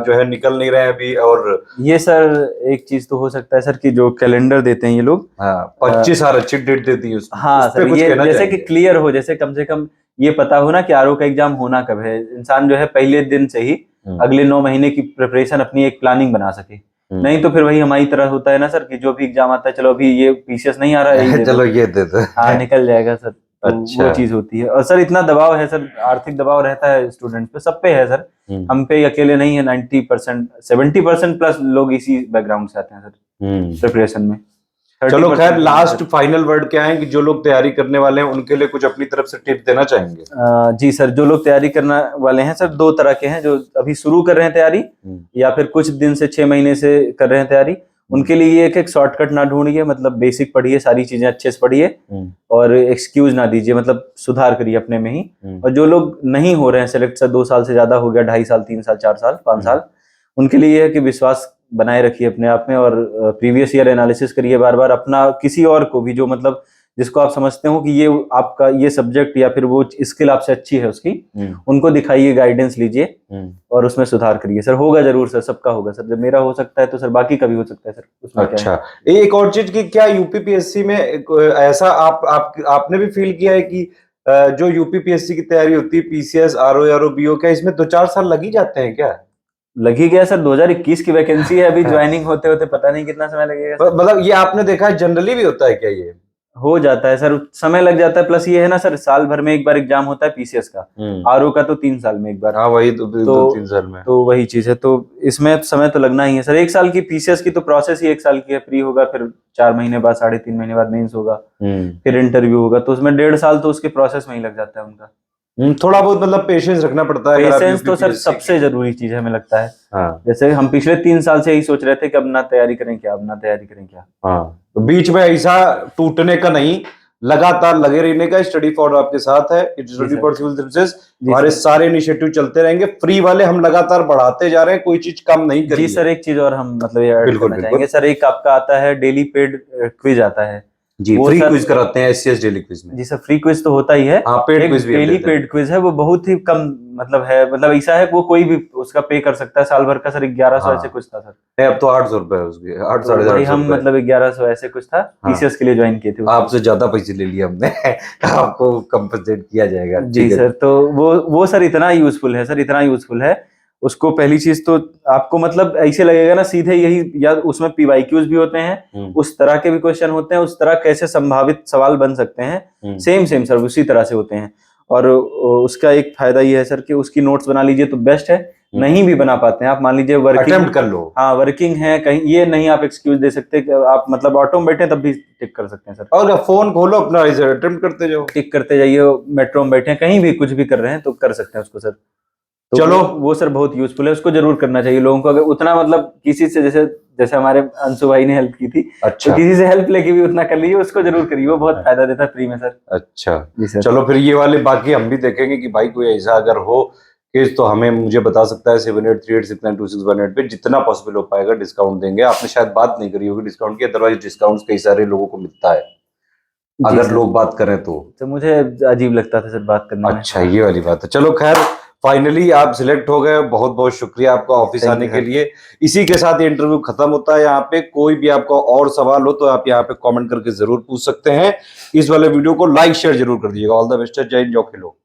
जो है निकल नहीं रहे हैं अभी। और ये सर एक चीज तो हो सकता है सर कि जो कैलेंडर देते हैं ये लोग, हाँ 25 हर अच्छी डेट देती है हाँ उस पे सर, कुछ ये कहना जैसे कि चाहेंगे? क्लियर हो, जैसे कम से कम ये पता हो ना कि आरओ का एग्जाम होना कब है, इंसान जो है पहले दिन से ही अगले 9 महीने की प्रिपरेशन, अपनी एक प्लानिंग बना सके। नहीं तो फिर वही हमारी तरह होता है ना सर कि जो भी एग्जाम आता है, चलो अभी ये पीसीएस नहीं आ रहा है, यही दे दो, चलो ये दे दो, हाँ निकल जाएगा सर। तो अच्छा। वो चीज होती है। और सर इतना दबाव है सर, आर्थिक दबाव रहता है स्टूडेंट पे, सब पे है सर, हम पे अकेले नहीं है। 90% 70% प्लस लोग इसी बैकग्राउंड से आते हैं सर प्रिपरेशन में। चलो खैर, 30% लास्ट फाइनल वर्ड क्या है कि जो लोग तैयारी करने वाले हैं उनके लिए कुछ अपनी तरफ से टिप देना चाहेंगे? जी सर, जो लोग तैयारी करने वाले हैं सर, 2 तरह के हैं, जो अभी शुरू कर रहे हैं तैयारी या फिर कुछ दिन से 6 महीने से कर रहे हैं तैयारी। उनके लिए ये एक शॉर्टकट ना ढूंढिए, मतलब बेसिक पढ़िए, सारी चीजें अच्छे से पढ़िए और एक्सक्यूज ना दीजिए, मतलब सुधार करिए अपने में ही। और जो लोग नहीं हो रहे हैं सेलेक्ट सर, 2 साल से ज्यादा हो गया, 2.5 साल, 3 साल, 4 साल, 5 साल, उनके लिए ये है कि विश्वास बनाए रखिए अपने आप में और प्रीवियस ईयर एनालिसिस करिए बार बार अपना। किसी और को भी जो मतलब जिसको आप समझते हो कि ये आपका ये सब्जेक्ट या फिर वो स्किल आपसे अच्छी है उसकी, उनको दिखाइए, गाइडेंस लीजिए और उसमें सुधार करिए सर। होगा जरूर सर, सबका होगा सर, जब मेरा हो सकता है तो सर बाकी का भी हो सकता है सर, उसमें क्या है। अच्छा, एक और चीज की, क्या यूपीपीएससी में ऐसा आपने भी फील किया है कि जो यूपीपीएससी की तैयारी होती है, पीसीएस, आरओ बीओ, क्या इसमें 2-4 साल लग ही जाते हैं क्या? लग ही गया सर, 2021 की वैकेंसी है, अभी ज्वाइनिंग होते होते पता नहीं कितना समय लगेगा सर। मतलब ये आपने देखा है जनरली भी होता है क्या ये? हो जाता है सर, समय लग जाता है। प्लस ये है ना सर, साल भर में एक बार एग्जाम होता है पीसीएस का, आरओ का तो 3 साल में एक बार। हाँ वही तो 2-3 साल में, तो वही चीज है, तो इसमें समय तो लगना ही है सर। 1 साल की पीसीएस की तो प्रोसेस ही 1 साल की है, प्री होगा, फिर 4 महीने बाद, 3.5 महीने बाद मेंस होगा, फिर इंटरव्यू होगा, तो उसमें 1.5 साल तो उसके प्रोसेस में ही लग जाता है उनका। थोड़ा बहुत मतलब पेशेंस रखना पड़ता है अगर आप पेशेंस तो सर यूपीपीएससी सबसे जरूरी चीज है हमें लगता है। हाँ जैसे हम पिछले 3 साल से यही सोच रहे थे कि अब ना तैयारी करें क्या, अब ना तैयारी करें क्या। हाँ, तो बीच में ऐसा टूटने का नहीं, लगातार लगे रहने का। स्टडी फॉर आपके साथ है, स्टडी फॉर सिविल सर्विसेज, हमारे सारे इनिशिएटिव चलते रहेंगे, फ्री वाले हम लगातार बढ़ाते जा रहे हैं, कोई चीज कम नहीं करी जी सर, एक चीज और हम मतलब ये ऐड बिल्कुल करना बिल्कुल चाहेंगे सर, एक आपका आता है डेली पेड क्विज आता है जी, वो फ्री सर, क्विज कराते हैं एससीएस डेली क्विज में। जी सर, फ्री क्विज तो होता ही है, हाँ, पेड एक क्विज भी हम डेली देते हैं। पेड क्विज है, वो बहुत ही कम मतलब है, मतलब ऐसा है वो कोई भी उसका पे कर सकता है, साल भर का सर 1100 ऐसे कुछ था सर। नहीं, अब तो 800 रुपए है उसके, 8 तो वही 850 हम रुपए। मतलब 1100 ऐसे कुछ था, पीसीएस के लिए ज्वाइन किए थे उसको। आपसे ज्यादा पैसे ले लिए हमने आपको कंपनसेट किया जाएगा, जी ठीक है। सर, तो वो सर इतना यूजफुल है सर, इतना यूजफुल है उसको। पहली चीज तो आपको मतलब ऐसे लगेगा ना सीधे यही, या उसमें पीवाईक्यूज भी होते हैं, उस तरह के भी क्वेश्चन होते हैं, उस तरह कैसे संभावित सवाल बन सकते हैं, सेम सेम सर उसी तरह से होते हैं। और उसका एक फायदा ये है सर कि उसकी नोट्स बना लीजिए तो बेस्ट है। नहीं भी बना पाते हैं आप, मान लीजिए वर्किंग अटेम्प्ट कर लो, हाँ वर्किंग है कहीं, ये नहीं आप एक्सक्यूज दे सकते कि आप मतलब ऑटो में बैठे तब भी टिक कर सकते हैं सर। और फोन खोलो अपना, इसे अटेम्प्ट करते जाओ, टिक करते जाइए, मेट्रो में बैठे हैं, कहीं भी कुछ भी कर रहे हैं तो कर सकते हैं उसको सर। तो चलो। वो सर बहुत यूजफुल है, उसको जरूर करना चाहिए लोगों को। अगर उतना मतलब किसी से, जैसे जैसे हमारे अंशु भाई ने हेल्प की थी, अच्छा तो किसी से हेल्प लेके भी उतना कर लीजिए, उसको जरूर करिए, वो बहुत फायदा देता है फ्री में सर। अच्छा जी सर। चलो फिर ये वाले बाकी हम भी देखेंगे कि भाई कोई ऐसा अगर हो केस तो हमें मुझे बता सकता है 7838692618 पे, जितना पॉसिबल हो पाएगा डिस्काउंट देंगे। आपने शायद बात नहीं करी होगी डिस्काउंट की, अदरवाइज डिस्काउंट कई सारे लोगों को मिलता है जी अगर सर। लोग बात करें तो। तो मुझे अजीब लगता था सर बात करने में। अच्छा ये वाली बात है। चलो खैर फाइनली आप सिलेक्ट हो गए, बहुत बहुत शुक्रिया आपका ऑफिस Thank आने you, के sir. लिए। इसी के साथ ये इंटरव्यू खत्म होता है। यहाँ पे कोई भी आपका और सवाल हो तो आप यहाँ पे कमेंट करके जरूर पूछ सकते हैं। इस वाले वीडियो को लाइक शेयर जरूर कर दीजिएगा। ऑल द बेस्ट, जय हिंद, जय खिलो।